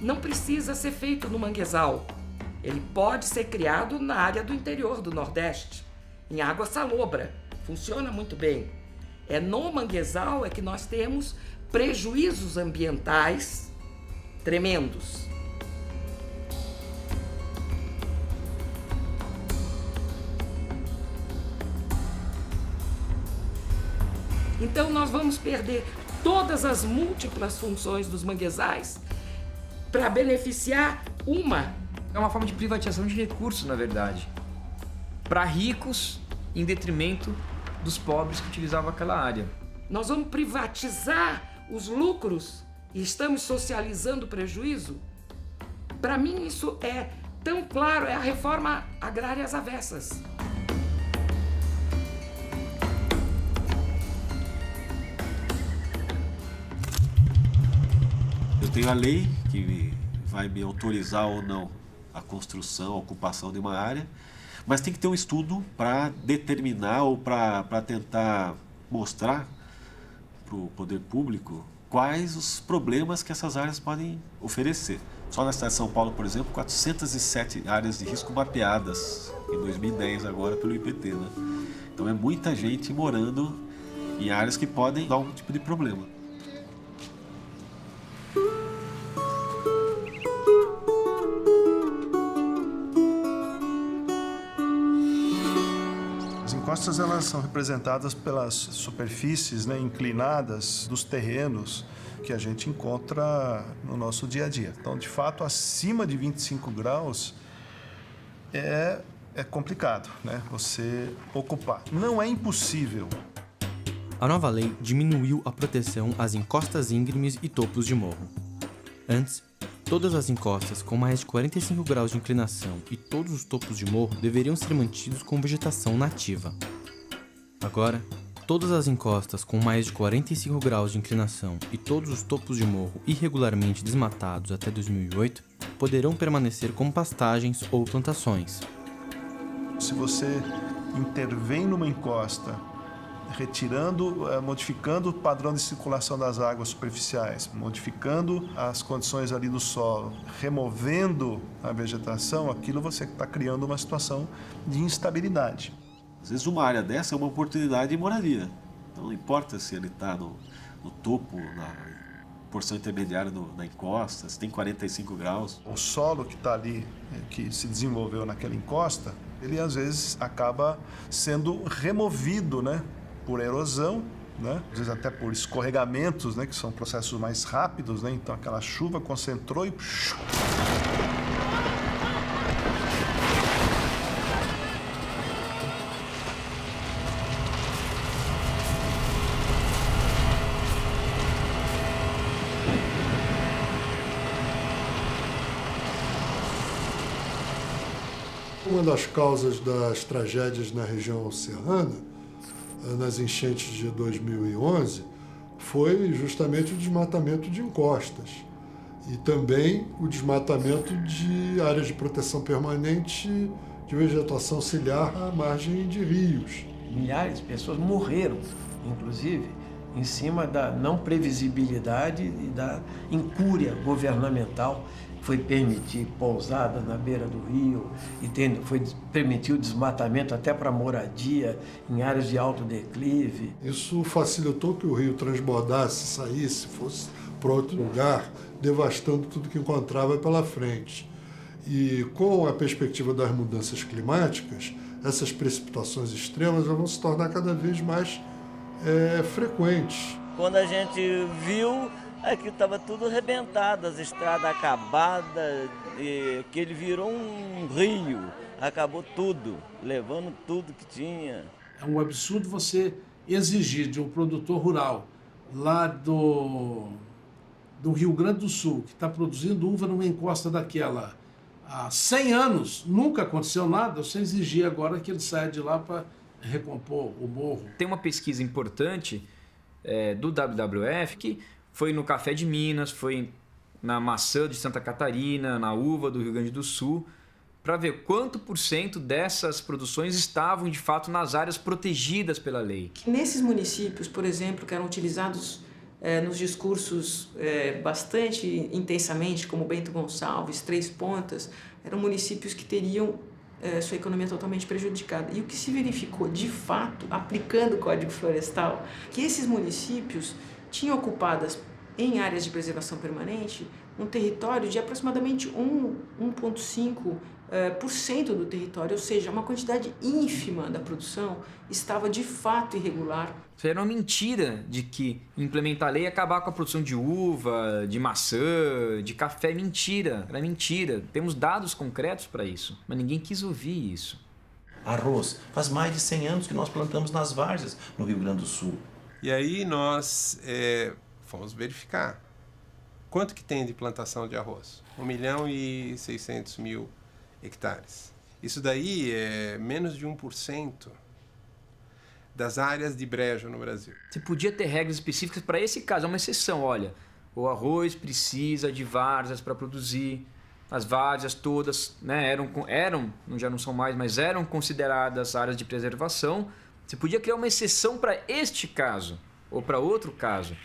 não precisa ser feito no manguezal. Ele pode ser criado na área do interior do Nordeste, em água salobra. Funciona muito bem. É no manguezal é que nós temos prejuízos ambientais tremendos. Então nós vamos perder todas as múltiplas funções dos manguezais para beneficiar uma. É uma forma de privatização de recursos, na verdade, para ricos em detrimento dos pobres que utilizavam aquela área. Nós vamos privatizar os lucros e estamos socializando o prejuízo? Para mim isso é tão claro, é a reforma agrária às avessas. Eu tenho a lei que vai me autorizar ou não a construção, a ocupação de uma área, mas tem que ter um estudo para determinar ou para tentar mostrar para o poder público quais os problemas que essas áreas podem oferecer. Só na cidade de São Paulo, por exemplo, 407 áreas de risco mapeadas em 2010 agora pelo IPT, né? Então é muita gente morando em áreas que podem dar algum tipo de problema. As encostas elas são representadas pelas superfícies, né, inclinadas dos terrenos que a gente encontra no nosso dia a dia. Então, de fato, acima de 25 graus é complicado, né, você ocupar. Não é impossível. A nova lei diminuiu a proteção às encostas íngremes e topos de morro. Antes, todas as encostas com mais de 45 graus de inclinação e todos os topos de morro deveriam ser mantidos com vegetação nativa. Agora, todas as encostas com mais de 45 graus de inclinação e todos os topos de morro irregularmente desmatados até 2008 poderão permanecer como pastagens ou plantações. Se você intervém numa encosta, modificando o padrão de circulação das águas superficiais, modificando as condições ali do solo, removendo a vegetação, aquilo você está criando uma situação de instabilidade. Às vezes uma área dessa é uma oportunidade de moradia. Então não importa se ele está no topo, na porção intermediária da encosta, se tem 45 graus. O solo que está ali, que se desenvolveu naquela encosta, ele às vezes acaba sendo removido, né, por erosão, né, às vezes até por escorregamentos, né, que são processos mais rápidos, né, então aquela chuva concentrou e... Uma das causas das tragédias na região serrana, nas enchentes de 2011, foi justamente o desmatamento de encostas e também o desmatamento de áreas de proteção permanente de vegetação ciliar à margem de rios. Milhares de pessoas morreram, inclusive, em cima da não previsibilidade e da incúria governamental. Foi permitir pousada na beira do rio e foi permitir o desmatamento até para moradia em áreas de alto declive. Isso facilitou que o rio transbordasse, saísse, fosse para outro lugar, devastando tudo que encontrava pela frente. E com a perspectiva das mudanças climáticas, essas precipitações extremas vão se tornar cada vez mais frequentes. Quando a gente viu, aqui estava tudo arrebentado, as estradas acabadas, e que ele virou um rio, acabou tudo, levando tudo que tinha. É É um absurdo você exigir de um produtor rural lá do Rio Grande do Sul, que está produzindo uva numa encosta daquela há 100 anos, nunca aconteceu nada, você exigir agora que ele saia de lá para recompor o morro. Tem uma pesquisa importante do WWF que foi no café de Minas, foi na maçã de Santa Catarina, na uva do Rio Grande do Sul, para ver quanto % dessas produções estavam de fato nas áreas protegidas pela lei. Nesses municípios, por exemplo, que eram utilizados nos discursos bastante intensamente, como Bento Gonçalves, Três Pontas, eram municípios que teriam sua economia totalmente prejudicada. E o que se verificou, de fato, aplicando o Código Florestal, que esses municípios tinham ocupadas em áreas de preservação permanente um território de aproximadamente 1,5% do território, ou seja, uma quantidade ínfima da produção estava de fato irregular. Isso era uma mentira de que implementar a lei ia acabar com a produção de uva, de maçã, de café. Mentira, era mentira. Temos dados concretos para isso, mas ninguém quis ouvir isso. Arroz. Faz mais de 100 anos que nós plantamos nas várzeas no Rio Grande do Sul. E aí nós fomos verificar quanto que tem de plantação de arroz. 1.600.000 hectares. Isso daí é menos de 1% das áreas de brejo no Brasil. Você podia ter regras específicas para esse caso, é uma exceção. Olha, o arroz precisa de várzeas para produzir. As várzeas todas, né, já não são mais, mas eram consideradas áreas de preservação. Você podia criar uma exceção para este caso ou para outro caso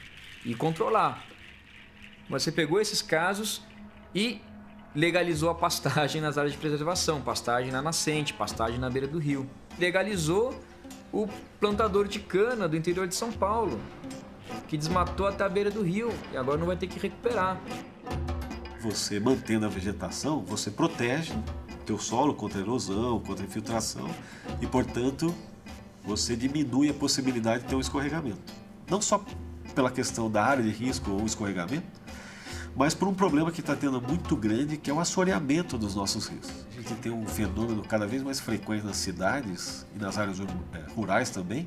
e controlar. Mas você pegou esses casos e legalizou a pastagem nas áreas de preservação, pastagem na nascente, pastagem na beira do rio. Legalizou o plantador de cana do interior de São Paulo, que desmatou até a beira do rio e agora não vai ter que recuperar. Você mantendo a vegetação, você protege o teu solo contra erosão, contra infiltração e, portanto, você diminui a possibilidade de ter um escorregamento. Não só pela questão da área de risco ou escorregamento, mas por um problema que está tendo muito grande, que é o assoreamento dos nossos rios. A gente tem um fenômeno cada vez mais frequente nas cidades e nas áreas rurais também,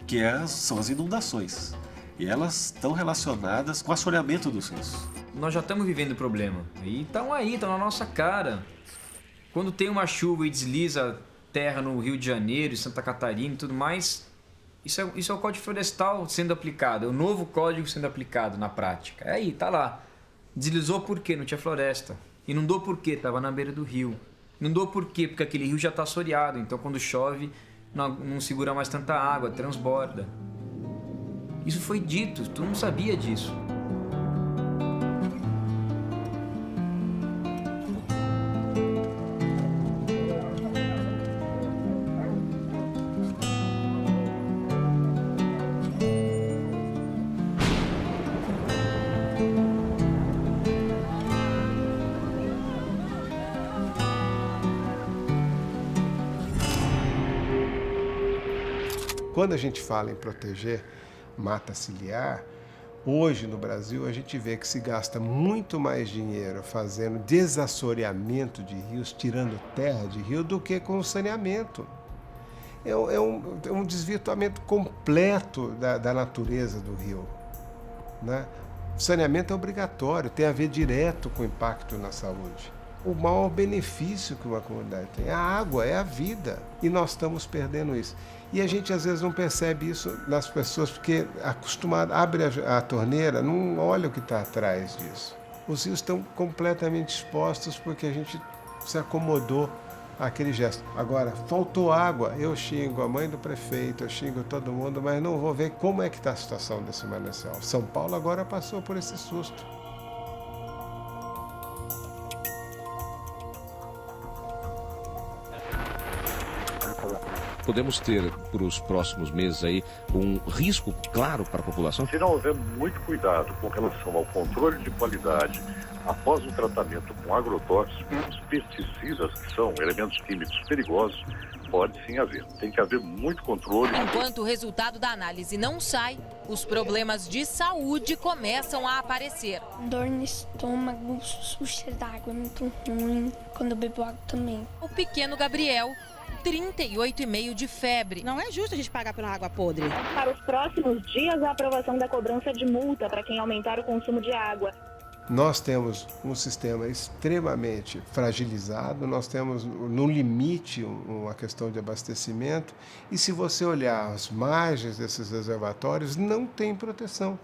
que são as inundações. E elas estão relacionadas com o assoreamento dos rios. Nós já estamos vivendo o problema. E estão na nossa cara. Quando tem uma chuva e desliza terra no Rio de Janeiro, Santa Catarina e tudo mais, isso é o Código Florestal sendo aplicado, é o novo código sendo aplicado na prática. É aí, tá lá. Deslizou por quê? Não tinha floresta. Inundou por quê? Estava na beira do rio. Inundou por quê? Porque aquele rio já está assoreado, então quando chove não segura mais tanta água, transborda. Isso foi dito, tu não sabia disso. Quando a gente fala em proteger mata ciliar, hoje no Brasil a gente vê que se gasta muito mais dinheiro fazendo desassoreamento de rios, tirando terra de rio, do que com o saneamento. É um desvirtuamento completo da natureza do rio, né? O saneamento é obrigatório, tem a ver direto com o impacto na saúde. O maior benefício que uma comunidade tem, a água é a vida, e nós estamos perdendo isso. E a gente às vezes não percebe isso nas pessoas, porque acostumado, abre a torneira, não olha o que está atrás disso. Os rios estão completamente expostos porque a gente se acomodou àquele gesto. Agora, faltou água, eu xingo a mãe do prefeito, eu xingo todo mundo, mas não vou ver como é que está a situação desse manancial. São Paulo agora passou por esse susto. Podemos ter, para os próximos meses, aí, um risco claro para a população? Se não houver muito cuidado com relação ao controle de qualidade após o tratamento com agrotóxicos, os pesticidas, que são elementos químicos perigosos, pode sim haver. Tem que haver muito controle. Enquanto o resultado da análise não sai, os problemas de saúde começam a aparecer. Dor no estômago, o cheiro da água é muito ruim, quando eu bebo água também. O pequeno Gabriel 38,5 de febre. Não é justo a gente pagar pela água podre. Para os próximos dias, a aprovação da cobrança de multa para quem aumentar o consumo de água. Nós temos um sistema extremamente fragilizado, nós temos no limite uma questão de abastecimento, e se você olhar as margens desses reservatórios, não tem proteção.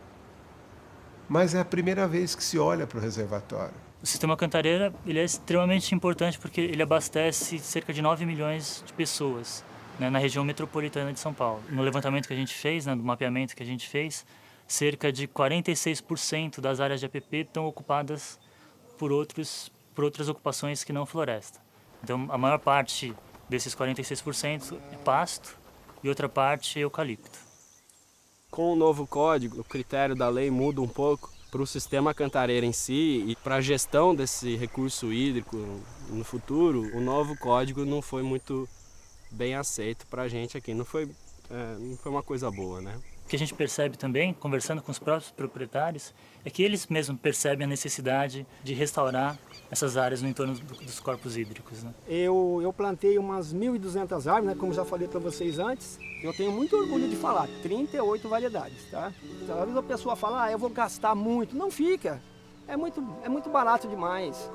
Mas é a primeira vez que se olha para o reservatório. O sistema Cantareira ele é extremamente importante porque ele abastece cerca de 9 milhões de pessoas, né, na região metropolitana de São Paulo. No levantamento que a gente fez, né, no mapeamento que a gente fez, cerca de 46% das áreas de APP estão ocupadas por outras ocupações que não floresta. Então, a maior parte desses 46% é pasto e outra parte é eucalipto. Com o novo código, o critério da lei muda um pouco para o sistema Cantareira em si e para a gestão desse recurso hídrico no futuro. O novo código não foi muito bem aceito para a gente aqui, não foi uma coisa boa, né? O que a gente percebe também, conversando com os próprios proprietários, é que eles mesmos percebem a necessidade de restaurar essas áreas no entorno dos corpos hídricos, né? Eu plantei umas 1.200 árvores, né, como já falei para vocês antes. Eu tenho muito orgulho de falar, 38 variedades, tá? Às vezes a pessoa fala, eu vou gastar muito. Não fica, é muito barato demais.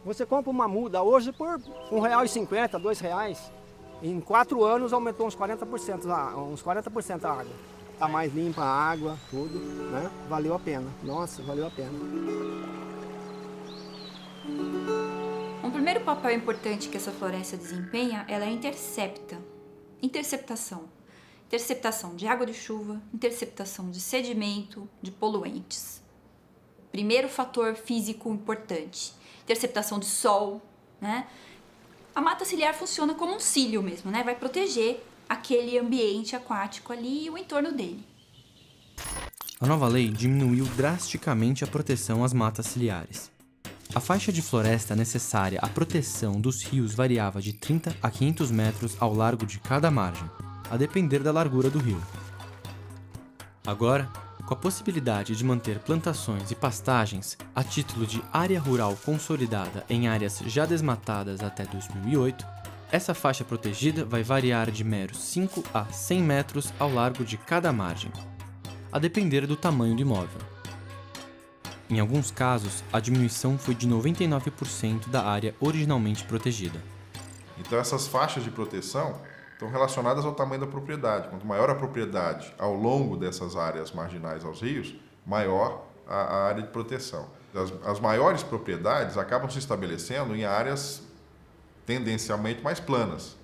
Você compra uma muda hoje por R$1,50, R$2. Em 4 anos aumentou uns 40% a água. Tá mais limpa a água, tudo, né? Valeu a pena. Nossa, valeu a pena. Um primeiro papel importante que essa floresta desempenha, ela é interceptação. Interceptação de água de chuva, interceptação de sedimento, de poluentes. Primeiro fator físico importante. Interceptação de sol, né? A mata ciliar funciona como um cílio mesmo, né? Vai proteger aquele ambiente aquático ali e o entorno dele. A nova lei diminuiu drasticamente a proteção às matas ciliares. A faixa de floresta necessária à proteção dos rios variava de 30 a 500 metros ao largo de cada margem, a depender da largura do rio. Agora, com a possibilidade de manter plantações e pastagens a título de área rural consolidada em áreas já desmatadas até 2008, essa faixa protegida vai variar de meros 5 a 100 metros ao largo de cada margem, a depender do tamanho do imóvel. Em alguns casos, a diminuição foi de 99% da área originalmente protegida. Então essas faixas de proteção estão relacionadas ao tamanho da propriedade. Quanto maior a propriedade ao longo dessas áreas marginais aos rios, maior a área de proteção. As maiores propriedades acabam se estabelecendo em áreas tendencialmente mais planas,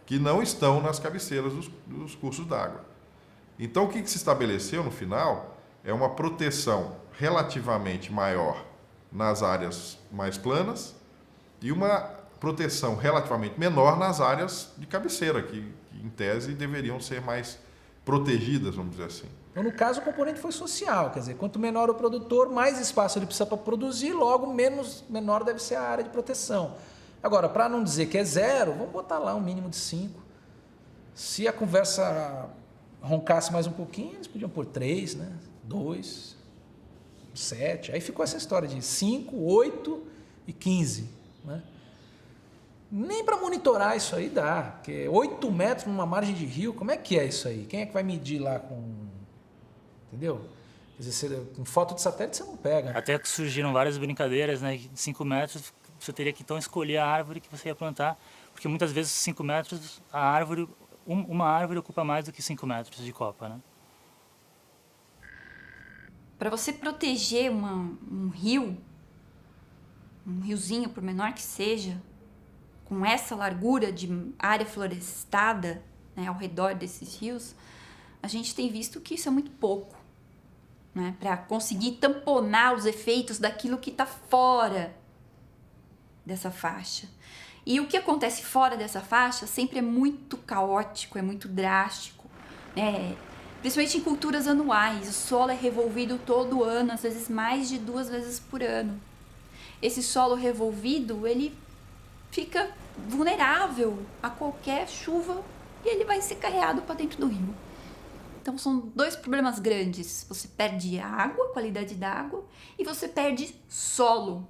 que não estão nas cabeceiras dos cursos d'água. Então o que se estabeleceu no final é uma proteção relativamente maior nas áreas mais planas e uma proteção relativamente menor nas áreas de cabeceira, que em tese deveriam ser mais protegidas, vamos dizer assim. Então, no caso, o componente foi social, quer dizer, quanto menor o produtor, mais espaço ele precisa para produzir, logo menor deve ser a área de proteção. Agora, para não dizer que é 0, vamos botar lá um mínimo de 5. Se a conversa roncasse mais um pouquinho, eles podiam pôr 3, né? 2, 7. Aí ficou essa história de 5, 8 e 15. Né? Nem para monitorar isso aí dá, porque 8 metros numa margem de rio, como é que é isso aí? Quem é que vai medir lá com... Entendeu? Quer dizer, com foto de satélite você não pega. Até que surgiram várias brincadeiras, né? De 5 metros você teria que então escolher a árvore que você ia plantar, porque muitas vezes 5 metros, uma árvore ocupa mais do que 5 metros de copa, né? Para você proteger um rio, um riozinho, por menor que seja, com essa largura de área florestada, né, ao redor desses rios, a gente tem visto que isso é muito pouco, né, para conseguir tamponar os efeitos daquilo que está fora dessa faixa. E o que acontece fora dessa faixa sempre é muito caótico, é muito drástico, né? Principalmente em culturas anuais. O solo é revolvido todo ano, às vezes mais de 2 vezes por ano. Esse solo revolvido, ele fica vulnerável a qualquer chuva e ele vai ser carreado para dentro do rio. Então são 2 problemas grandes. Você perde água, qualidade da água, e você perde solo,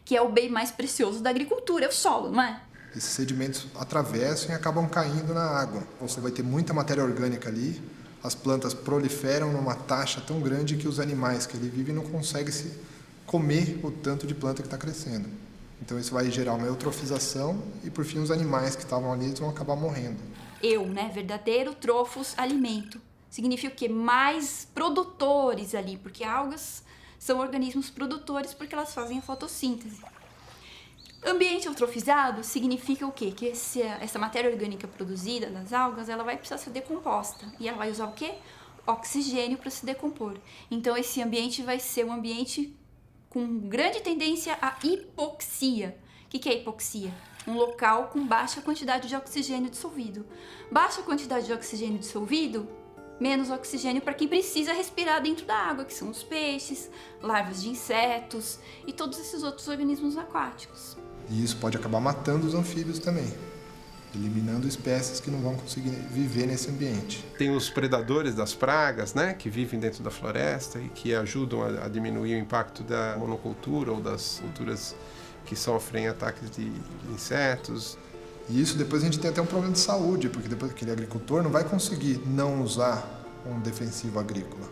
que é o bem mais precioso da agricultura, é o solo, não é? esses sedimentos atravessam e acabam caindo na água. Você vai ter muita matéria orgânica ali, as plantas proliferam numa taxa tão grande que os animais que ali vivem não conseguem se comer o tanto de planta que está crescendo. Então isso vai gerar uma eutrofização e, por fim, os animais que estavam ali vão acabar morrendo. Verdadeiro trofos alimento. Significa o quê? Mais produtores ali, porque algas são organismos produtores porque elas fazem a fotossíntese. Ambiente eutrofizado significa o quê? Que essa matéria orgânica produzida das algas, ela vai precisar ser decomposta. E ela vai usar o quê? Oxigênio para se decompor. Então esse ambiente vai ser um ambiente com grande tendência à hipoxia. O que é hipoxia? Um local com baixa quantidade de oxigênio dissolvido. Baixa quantidade de oxigênio dissolvido, menos oxigênio para quem precisa respirar dentro da água, que são os peixes, larvas de insetos e todos esses outros organismos aquáticos. E isso pode acabar matando os anfíbios também, eliminando espécies que não vão conseguir viver nesse ambiente. Tem os predadores das pragas, né, que vivem dentro da floresta e que ajudam a diminuir o impacto da monocultura ou das culturas que sofrem ataques de insetos. E isso depois a gente tem até um problema de saúde, porque depois aquele agricultor não vai conseguir não usar um defensivo agrícola.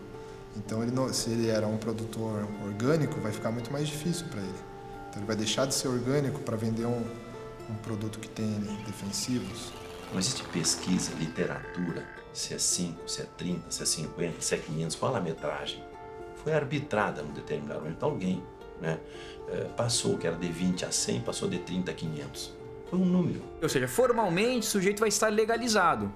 Então, se ele era um produtor orgânico, vai ficar muito mais difícil para ele. Então, ele vai deixar de ser orgânico para vender um produto que tem defensivos. Não existe pesquisa, literatura, se é 5, se é 30, se é 50, se é 500, qual a metragem? Foi arbitrada num determinado momento. Alguém, né, passou, que era de 20 a 100, passou de 30 a 500. Foi um número. Ou seja, formalmente o sujeito vai estar legalizado.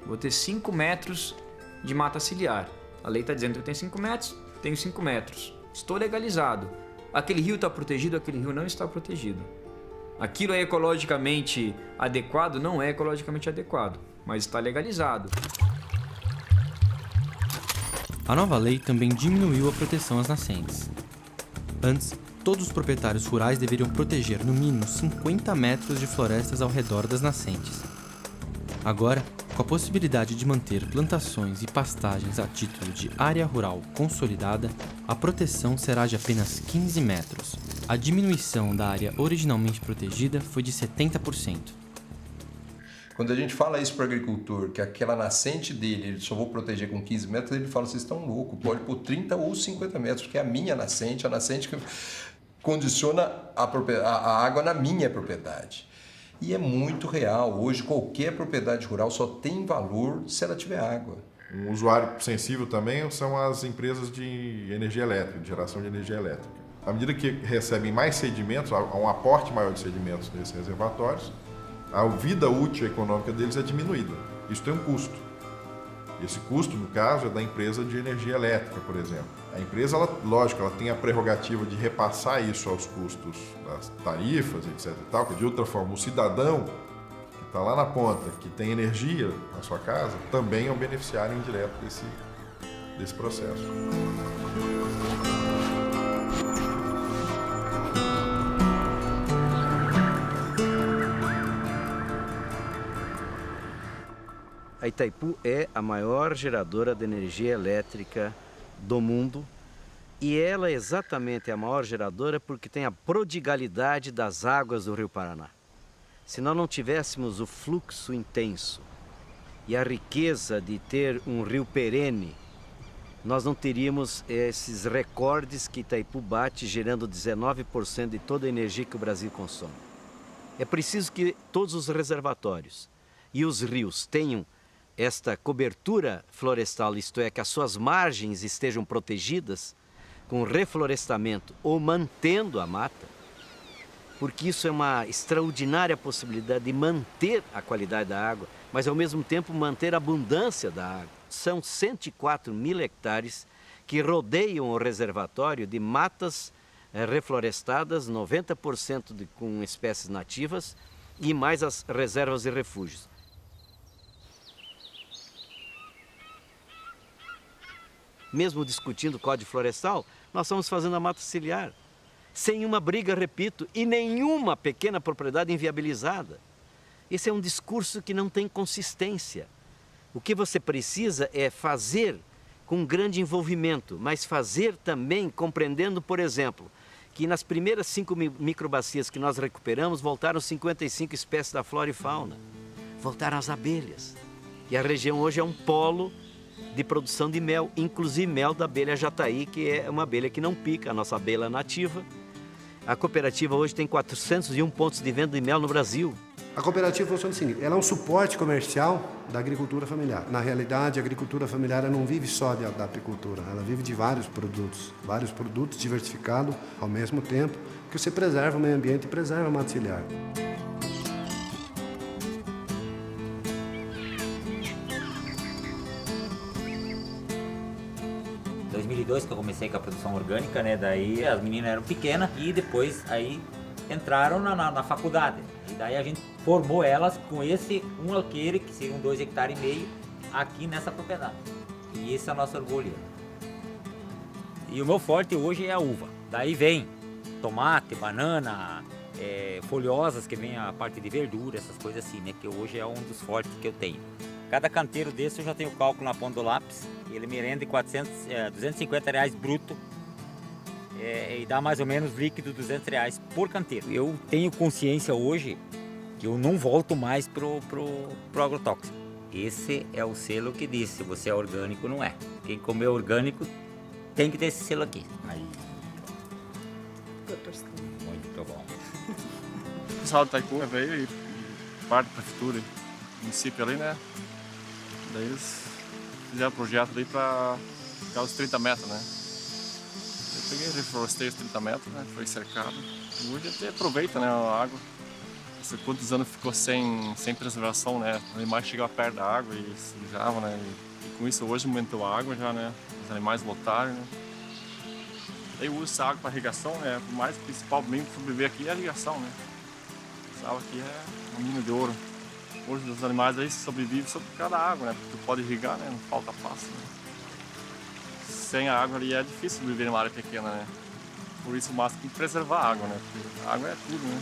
Vou ter 5 metros de mata ciliar. A lei está dizendo que eu tenho 5 metros, tenho 5 metros. Estou legalizado. Aquele rio está protegido, aquele rio não está protegido. Aquilo é ecologicamente adequado? Não é ecologicamente adequado, mas está legalizado. A nova lei também diminuiu a proteção às nascentes. Antes, todos os proprietários rurais deveriam proteger no mínimo 50 metros de florestas ao redor das nascentes. Agora, com a possibilidade de manter plantações e pastagens a título de área rural consolidada, a proteção será de apenas 15 metros. A diminuição da área originalmente protegida foi de 70%. Quando a gente fala isso para o agricultor, que aquela nascente dele, ele só vou proteger com 15 metros, ele fala, vocês estão loucos, pode pôr 30 ou 50 metros, porque é a minha nascente, a nascente que condiciona a água na minha propriedade. E é muito real. Hoje, qualquer propriedade rural só tem valor se ela tiver água. Um usuário sensível também são as empresas de energia elétrica, de geração de energia elétrica. À medida que recebem mais sedimentos, há um aporte maior de sedimentos nesses reservatórios, a vida útil econômica deles é diminuída. Isso tem um custo. Esse custo, no caso, é da empresa de energia elétrica, por exemplo. A empresa, lógico, ela tem a prerrogativa de repassar isso aos custos das tarifas, etc. e tal, que de outra forma, o cidadão que está lá na ponta, que tem energia na sua casa, também é um beneficiário indireto desse processo. A Itaipu é a maior geradora de energia elétrica do mundo e ela é exatamente a maior geradora porque tem a prodigalidade das águas do Rio Paraná. Se nós não tivéssemos o fluxo intenso e a riqueza de ter um rio perene, nós não teríamos esses recordes que Itaipu bate, gerando 19% de toda a energia que o Brasil consome. É preciso que todos os reservatórios e os rios tenham esta cobertura florestal, isto é, que as suas margens estejam protegidas com reflorestamento ou mantendo a mata, porque isso é uma extraordinária possibilidade de manter a qualidade da água, mas ao mesmo tempo manter a abundância da água. São 104 mil hectares que rodeiam o reservatório de matas reflorestadas, 90% com espécies nativas e mais as reservas e refúgios. Mesmo discutindo o Código Florestal, nós estamos fazendo a mata ciliar, sem uma briga, repito, e nenhuma pequena propriedade inviabilizada. Esse é um discurso que não tem consistência. O que você precisa é fazer com grande envolvimento, mas fazer também compreendendo, por exemplo, que nas primeiras 5 microbacias que nós recuperamos, voltaram 55 espécies da flora e fauna. Voltaram as abelhas. E a região hoje é um polo de produção de mel, inclusive mel da abelha jataí, que é uma abelha que não pica, a nossa abelha nativa. A cooperativa hoje tem 401 pontos de venda de mel no Brasil. A cooperativa funciona o seguinte, ela é um suporte comercial da agricultura familiar. Na realidade, a agricultura familiar não vive só da apicultura, ela vive de vários produtos diversificados ao mesmo tempo, que você preserva o meio ambiente e preserva a mata ciliar. Em 2002 que eu comecei com a produção orgânica, né? Daí as meninas eram pequenas e depois aí entraram na faculdade. E daí a gente formou elas com esse um alqueire, que seriam 2,5 hectares, aqui nessa propriedade. E esse é o nosso orgulho. E o meu forte hoje é a uva. Daí vem tomate, banana, folhosas, que vem a parte de verdura, essas coisas assim, né? Que hoje é um dos fortes que eu tenho. Cada canteiro desse eu já tenho cálculo na ponta do lápis. Ele me rende R$250 bruto. E dá mais ou menos líquido R$200 por canteiro. Eu tenho consciência hoje que eu não volto mais pro agrotóxico. Esse é o selo que diz se você é orgânico ou não é. Quem comer orgânico tem que ter esse selo aqui. Aí. Muito bom. O pessoal do Itaipu veio e parte da prefeitura, município ali, né? Daí eles fizeram o projeto ali para ficar os 30 metros, né? Eu peguei, reflorestei os 30 metros, né? Foi cercado. E hoje a gente aproveita, né, a água. Há quantos anos ficou sem preservação, né? Os animais chegavam perto da água e se sujavam, né? E com isso hoje aumentou a água já, né? Os animais voltaram, né? Daí eu uso essa água para irrigação, né? O mais principal mesmo para sobreviver aqui é a irrigação, né? Essa água aqui é uma mina de ouro. Hoje os animais aí sobrevivem só por causa da água, né? Porque tu pode irrigar, né? Não falta passo, né? Sem a água ali é difícil viver numa área pequena, né? Por isso o máximo tem que preservar a água, né? Porque a água é tudo, né?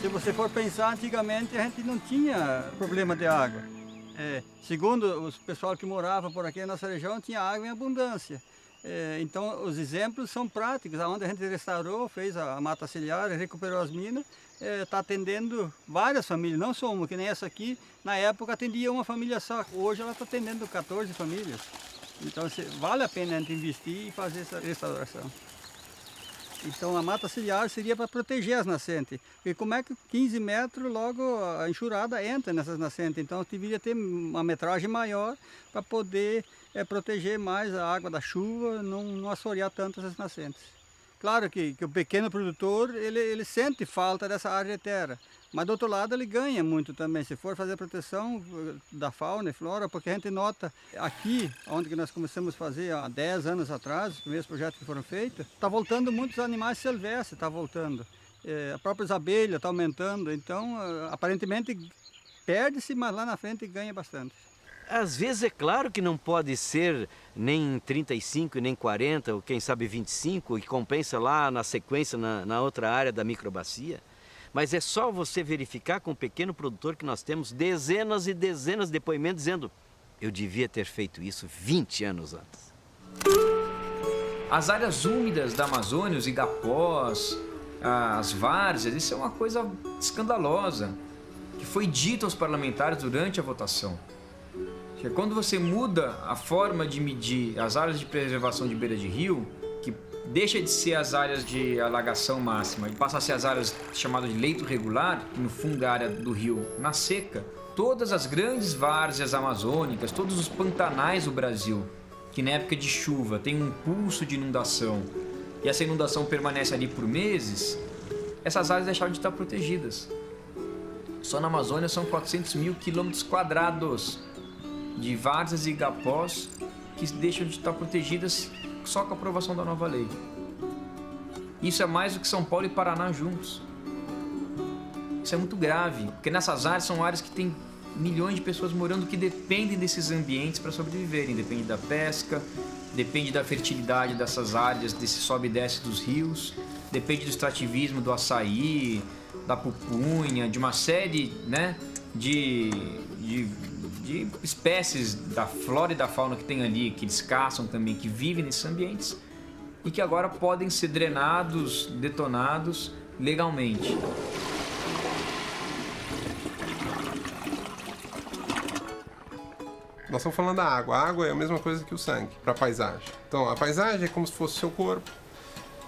Se você for pensar, antigamente a gente não tinha problema de água. Segundo os pessoal que morava por aqui na nossa região, tinha água em abundância. Então os exemplos são práticos, onde a gente restaurou, fez a mata ciliar, recuperou as minas, está atendendo várias famílias, não só uma, que nem essa aqui, na época atendia uma família só, hoje ela está atendendo 14 famílias. Então vale a pena a gente investir e fazer essa restauração. Então a mata ciliar seria para proteger as nascentes, porque como é que 15 metros logo a enxurrada entra nessas nascentes, então deveria ter uma metragem maior para poder proteger mais a água da chuva, não assorear tanto essas nascentes. Claro que o pequeno produtor ele sente falta dessa área de terra, mas do outro lado ele ganha muito também, se for fazer a proteção da fauna e flora, porque a gente nota aqui, onde nós começamos a fazer há 10 anos atrás, os primeiros projetos que foram feitos, está voltando muitos animais silvestres, está voltando. A própria abelha está aumentando, então aparentemente perde-se, mas lá na frente ganha bastante. Às vezes é claro que não pode ser nem 35 e nem 40, ou quem sabe 25, e compensa lá na sequência na outra área da microbacia. Mas é só você verificar com o pequeno produtor que nós temos dezenas e dezenas de depoimentos dizendo: eu devia ter feito isso 20 anos antes. As áreas úmidas da Amazônia, os igapós, as várzeas, isso é uma coisa escandalosa, que foi dito aos parlamentares durante a votação. Que quando você muda a forma de medir as áreas de preservação de beira de rio, que deixa de ser as áreas de alagação máxima e passa a ser as áreas chamadas de leito regular, que no fundo é a área do rio na seca, todas as grandes várzeas amazônicas, todos os pantanais do Brasil, que na época de chuva tem um pulso de inundação e essa inundação permanece ali por meses, essas áreas deixaram de estar protegidas. Só na Amazônia são 400 mil quilômetros quadrados de várzeas e igapós que deixam de estar protegidas só com a aprovação da nova lei. Isso é mais do que São Paulo e Paraná juntos. Isso é muito grave, porque nessas áreas são áreas que tem milhões de pessoas morando que dependem desses ambientes para sobreviverem. Depende da pesca, depende da fertilidade dessas áreas, desse sobe e desce dos rios, depende do extrativismo do açaí, da pupunha, de uma série, né, de espécies da flora e da fauna que tem ali, que eles caçam também, que vivem nesses ambientes. e que agora podem ser drenados, detonados legalmente. Nós estamos falando da água. A água é a mesma coisa que o sangue para a paisagem. Então, a paisagem é como se fosse o seu corpo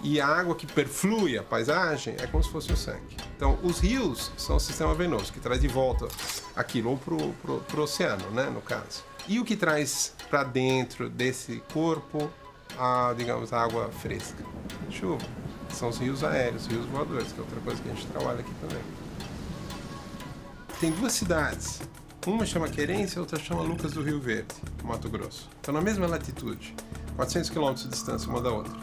e a água que perflui a paisagem é como se fosse o sangue. Então, os rios são o sistema venoso que traz de volta aquilo, ou pro oceano, né, no caso. E o que traz para dentro desse corpo digamos, a água fresca? Chuva. São os rios aéreos, rios voadores, que é outra coisa que a gente trabalha aqui também. Tem duas cidades. Uma chama Querência, a outra chama Lucas do Rio Verde, no Mato Grosso. Estão na mesma latitude, 400 quilômetros de distância uma da outra.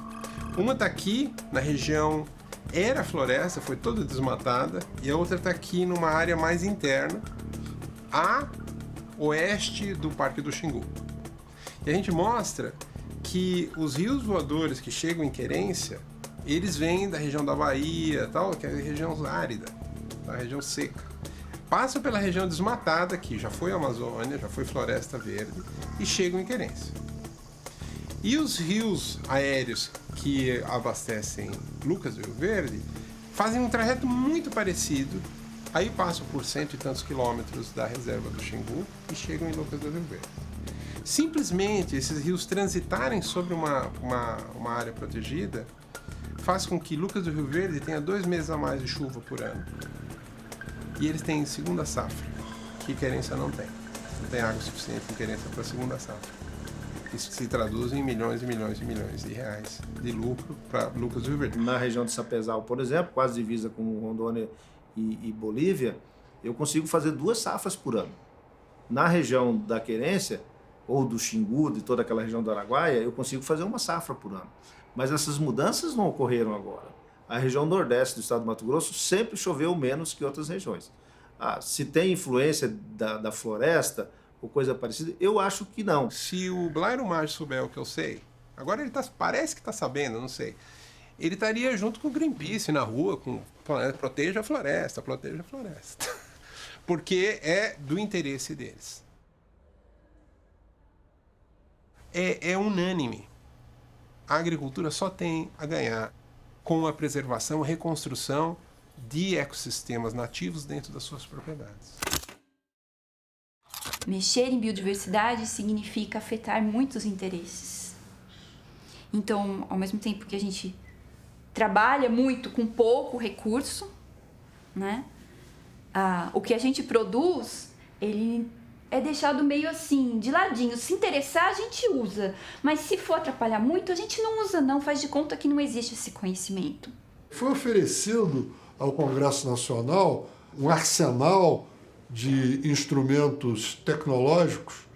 Uma está aqui, na região, era floresta, foi toda desmatada, e a outra está aqui numa área mais interna, a oeste do Parque do Xingu. E a gente mostra que os rios voadores que chegam em Querência, eles vêm da região da Bahia, tal, que é a região árida, a região seca. Passam pela região desmatada, que já foi Amazônia, já foi Floresta Verde, e chegam em Querência. E os rios aéreos que abastecem Lucas do Rio Verde fazem um trajeto muito parecido, aí passam por 100 e tantos quilômetros da reserva do Xingu e chegam em Lucas do Rio Verde. Simplesmente esses rios transitarem sobre uma área protegida faz com que Lucas do Rio Verde tenha 2 meses a mais de chuva por ano. E eles têm segunda safra, que Querência não tem. Não tem água suficiente em Querência para a segunda safra. Isso se traduz em milhões e milhões e milhões de reais de lucro para Lucas do Rio Verde. Na região de Sapezal, por exemplo, quase divisa com Rondônia e Bolívia, eu consigo fazer 2 safras por ano. Na região da Querência, ou do Xingu, de toda aquela região do Araguaia, eu consigo fazer 1 safra por ano. Mas essas mudanças não ocorreram agora. A região nordeste do estado do Mato Grosso sempre choveu menos que outras regiões. Se tem influência da floresta ou coisa parecida, eu acho que não. Se o Blairo Maggi souber o que eu sei, agora ele parece que está sabendo, não sei. Ele estaria junto com o Greenpeace na rua, com proteja a floresta, proteja a floresta. Porque é do interesse deles. É unânime. A agricultura só tem a ganhar com a preservação e reconstrução de ecossistemas nativos dentro das suas propriedades. Mexer em biodiversidade significa afetar muitos interesses. Então, ao mesmo tempo que a gente trabalha muito com pouco recurso, né? O que a gente produz, ele é deixado meio assim, de ladinho. Se interessar, a gente usa. Mas se for atrapalhar muito, a gente não usa não. Faz de conta que não existe esse conhecimento. Foi oferecido ao Congresso Nacional um arsenal de instrumentos tecnológicos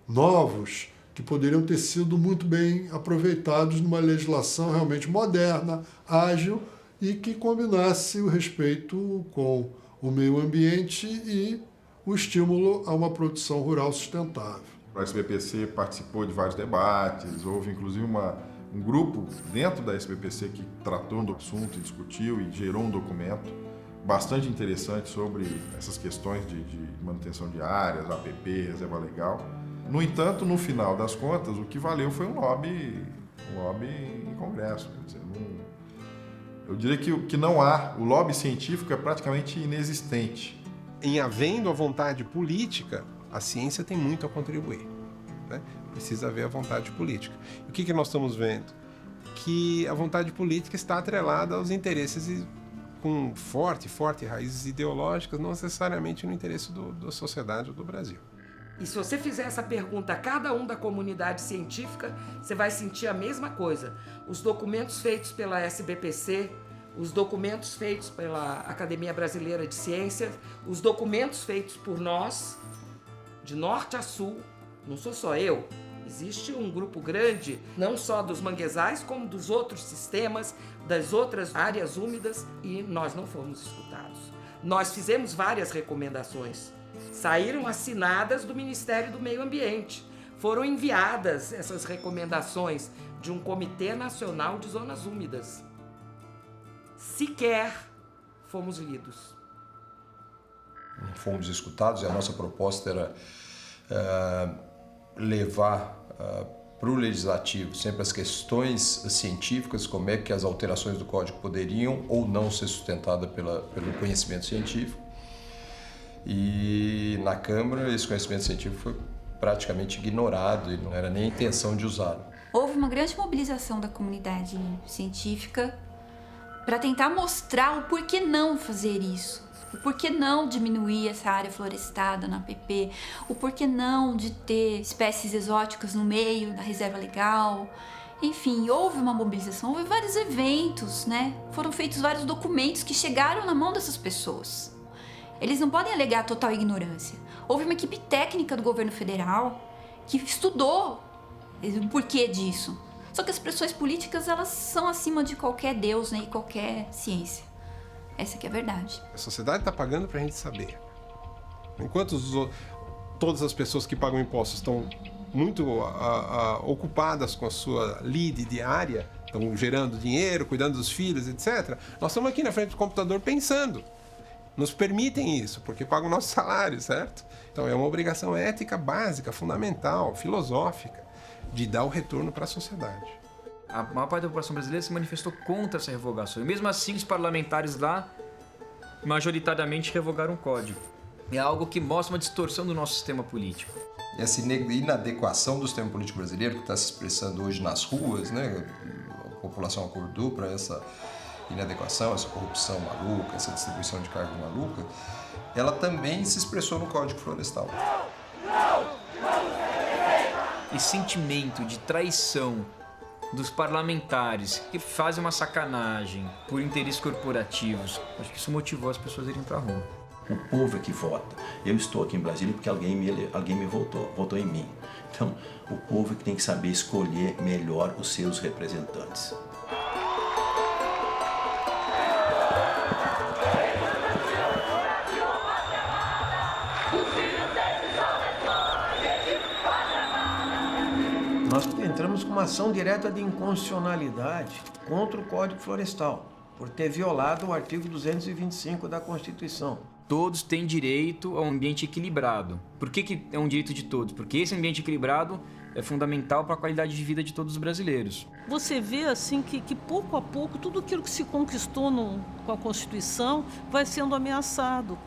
novos que poderiam ter sido muito bem aproveitados numa legislação realmente moderna, ágil e que combinasse o respeito com o meio ambiente e o estímulo a uma produção rural sustentável. O SBPC participou de vários debates, houve inclusive um grupo dentro da SBPC que tratou do assunto, discutiu e gerou um documento bastante interessante sobre essas questões de manutenção de áreas, APP, reserva legal. No entanto, no final das contas, o que valeu foi um lobby em Congresso. Quer dizer, eu diria que não há, o lobby científico é praticamente inexistente. Em havendo a vontade política, a ciência tem muito a contribuir, né? Precisa haver a vontade política. E o que nós estamos vendo? Que a vontade política está atrelada aos interesses com forte raízes ideológicas, não necessariamente no interesse da sociedade ou do Brasil. E se você fizer essa pergunta a cada um da comunidade científica, você vai sentir a mesma coisa. Os documentos feitos pela SBPC, os documentos feitos pela Academia Brasileira de Ciências, os documentos feitos por nós, de norte a sul, não sou só eu, existe um grupo grande, não só dos manguezais, como dos outros sistemas, das outras áreas úmidas, e nós não fomos escutados. Nós fizemos várias recomendações, saíram assinadas do Ministério do Meio Ambiente, foram enviadas essas recomendações de um Comitê Nacional de Zonas Úmidas. Sequer fomos lidos. Não fomos escutados e a nossa proposta era levar para o legislativo sempre as questões científicas, como é que as alterações do código poderiam ou não ser sustentadas pelo conhecimento científico. E na Câmara esse conhecimento científico foi praticamente ignorado e não era nem a intenção de usá-lo. Houve uma grande mobilização da comunidade científica para tentar mostrar o porquê não fazer isso. O porquê não diminuir essa área florestada na APP, o porquê não de ter espécies exóticas no meio da reserva legal. Enfim, houve uma mobilização, houve vários eventos, né? Foram feitos vários documentos que chegaram na mão dessas pessoas. Eles não podem alegar total ignorância. Houve uma equipe técnica do governo federal que estudou o porquê disso. Só que as pressões políticas, elas são acima de qualquer Deus, né, e qualquer ciência. Essa que é a verdade. A sociedade está pagando para a gente saber. Enquanto todas as pessoas que pagam impostos estão muito ocupadas com a sua lide diária, estão gerando dinheiro, cuidando dos filhos, etc., nós estamos aqui na frente do computador pensando. Nos permitem isso, porque pagam o nosso salário, certo? Então é uma obrigação ética básica, fundamental, filosófica, de dar o retorno para a sociedade. A maior parte da população brasileira se manifestou contra essa revogação. E mesmo assim, os parlamentares lá, majoritariamente, revogaram o código. É algo que mostra uma distorção do nosso sistema político. Essa inadequação do sistema político brasileiro, que está se expressando hoje nas ruas, né? A população acordou para essa inadequação, essa corrupção maluca, essa distribuição de cargo maluca, ela também se expressou no Código Florestal. Esse sentimento de traição dos parlamentares que fazem uma sacanagem por interesses corporativos, acho que isso motivou as pessoas a irem para a rua. O povo é que vota. Eu estou aqui em Brasília porque alguém me votou em mim. Então, o povo é que tem que saber escolher melhor os seus representantes. Nós entramos com uma ação direta de inconstitucionalidade contra o Código Florestal, por ter violado o artigo 225 da Constituição. Todos têm direito a um ambiente equilibrado. Por que é um direito de todos? Porque esse ambiente equilibrado é fundamental para a qualidade de vida de todos os brasileiros. Você vê assim que pouco a pouco tudo aquilo que se conquistou com a Constituição vai sendo ameaçado.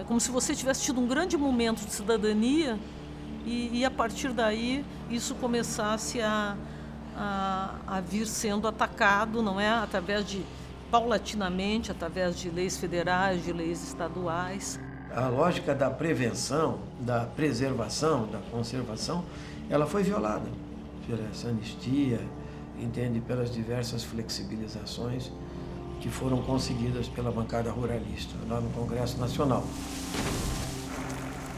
Como se você tivesse tido um grande momento de cidadania e a partir daí isso começasse a vir sendo atacado, não é? Paulatinamente, através de leis federais, de leis estaduais. A lógica da prevenção, da preservação, da conservação, ela foi violada pela essa anistia, entende, pelas diversas flexibilizações que foram conseguidas pela bancada ruralista lá no Congresso Nacional.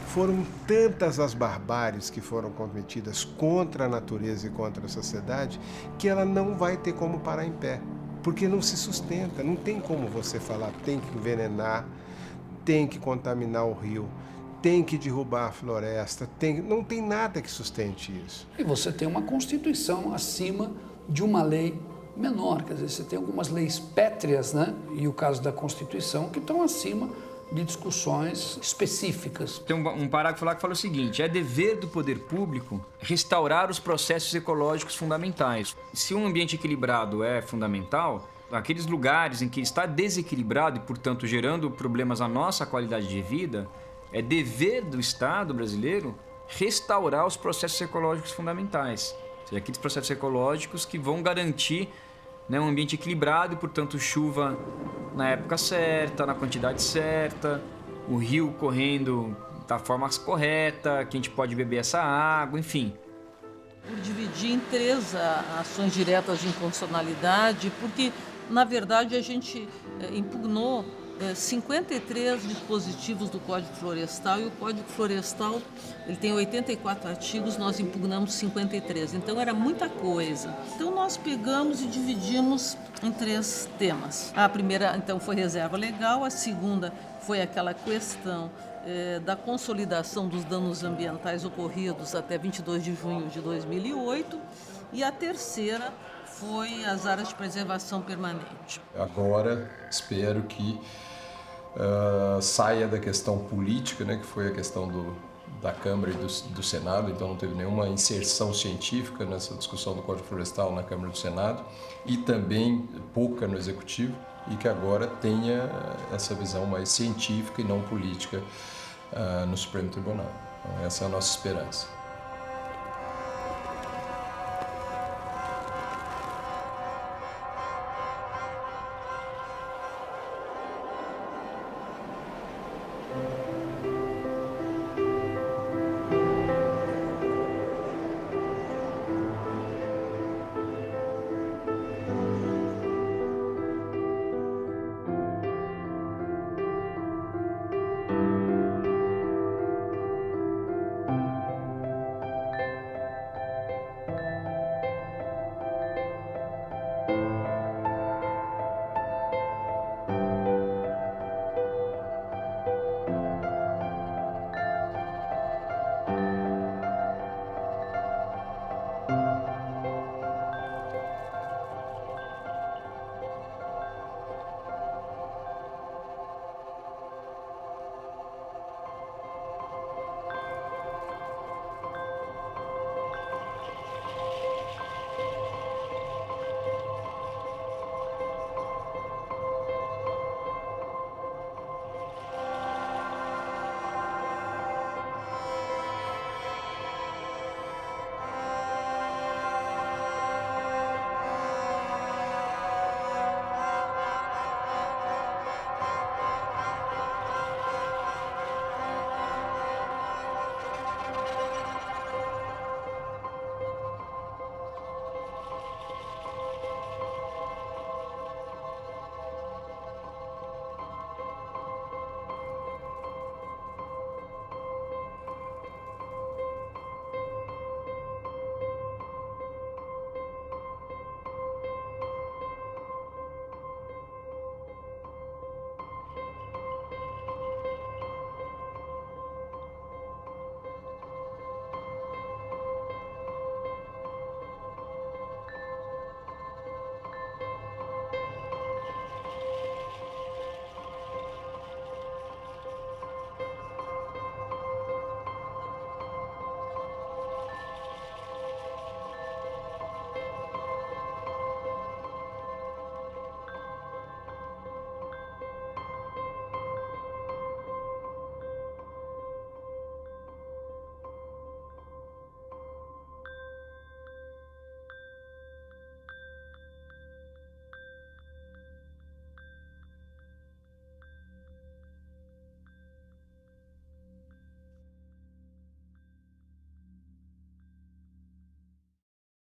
Foram tantas as barbáries que foram cometidas contra a natureza e contra a sociedade que ela não vai ter como parar em pé, porque não se sustenta, não tem como você falar tem que envenenar, tem que contaminar o rio, tem que derrubar a floresta, não tem nada que sustente isso. E você tem uma Constituição acima de uma lei menor, quer dizer, você tem algumas leis pétreas, né? E o caso da Constituição, que estão acima de discussões específicas. Tem um parágrafo lá que fala o seguinte: é dever do poder público restaurar os processos ecológicos fundamentais. Se um ambiente equilibrado é fundamental, aqueles lugares em que está desequilibrado e, portanto, gerando problemas à nossa qualidade de vida, é dever do Estado brasileiro restaurar os processos ecológicos fundamentais. Ou seja, aqueles processos ecológicos que vão garantir, né, um ambiente equilibrado e, portanto, chuva na época certa, na quantidade certa, o rio correndo da forma correta, que a gente pode beber essa água, enfim. Por dividir em 3 ações diretas de inconstitucionalidade, porque, na verdade, a gente impugnou 53 dispositivos do Código Florestal, e o Código Florestal ele tem 84 artigos, nós impugnamos 53, então era muita coisa. Então nós pegamos e dividimos em 3 temas. A primeira, então, foi reserva legal, a segunda foi aquela questão da consolidação dos danos ambientais ocorridos até 22 de junho de 2008, e a terceira foi as áreas de preservação permanente. Agora, espero que saia da questão política, né, que foi a questão da Câmara e do Senado, então não teve nenhuma inserção científica nessa discussão do Código Florestal na Câmara e do Senado, e também pouca no Executivo, e que agora tenha essa visão mais científica e não política no Supremo Tribunal. Então, essa é a nossa esperança.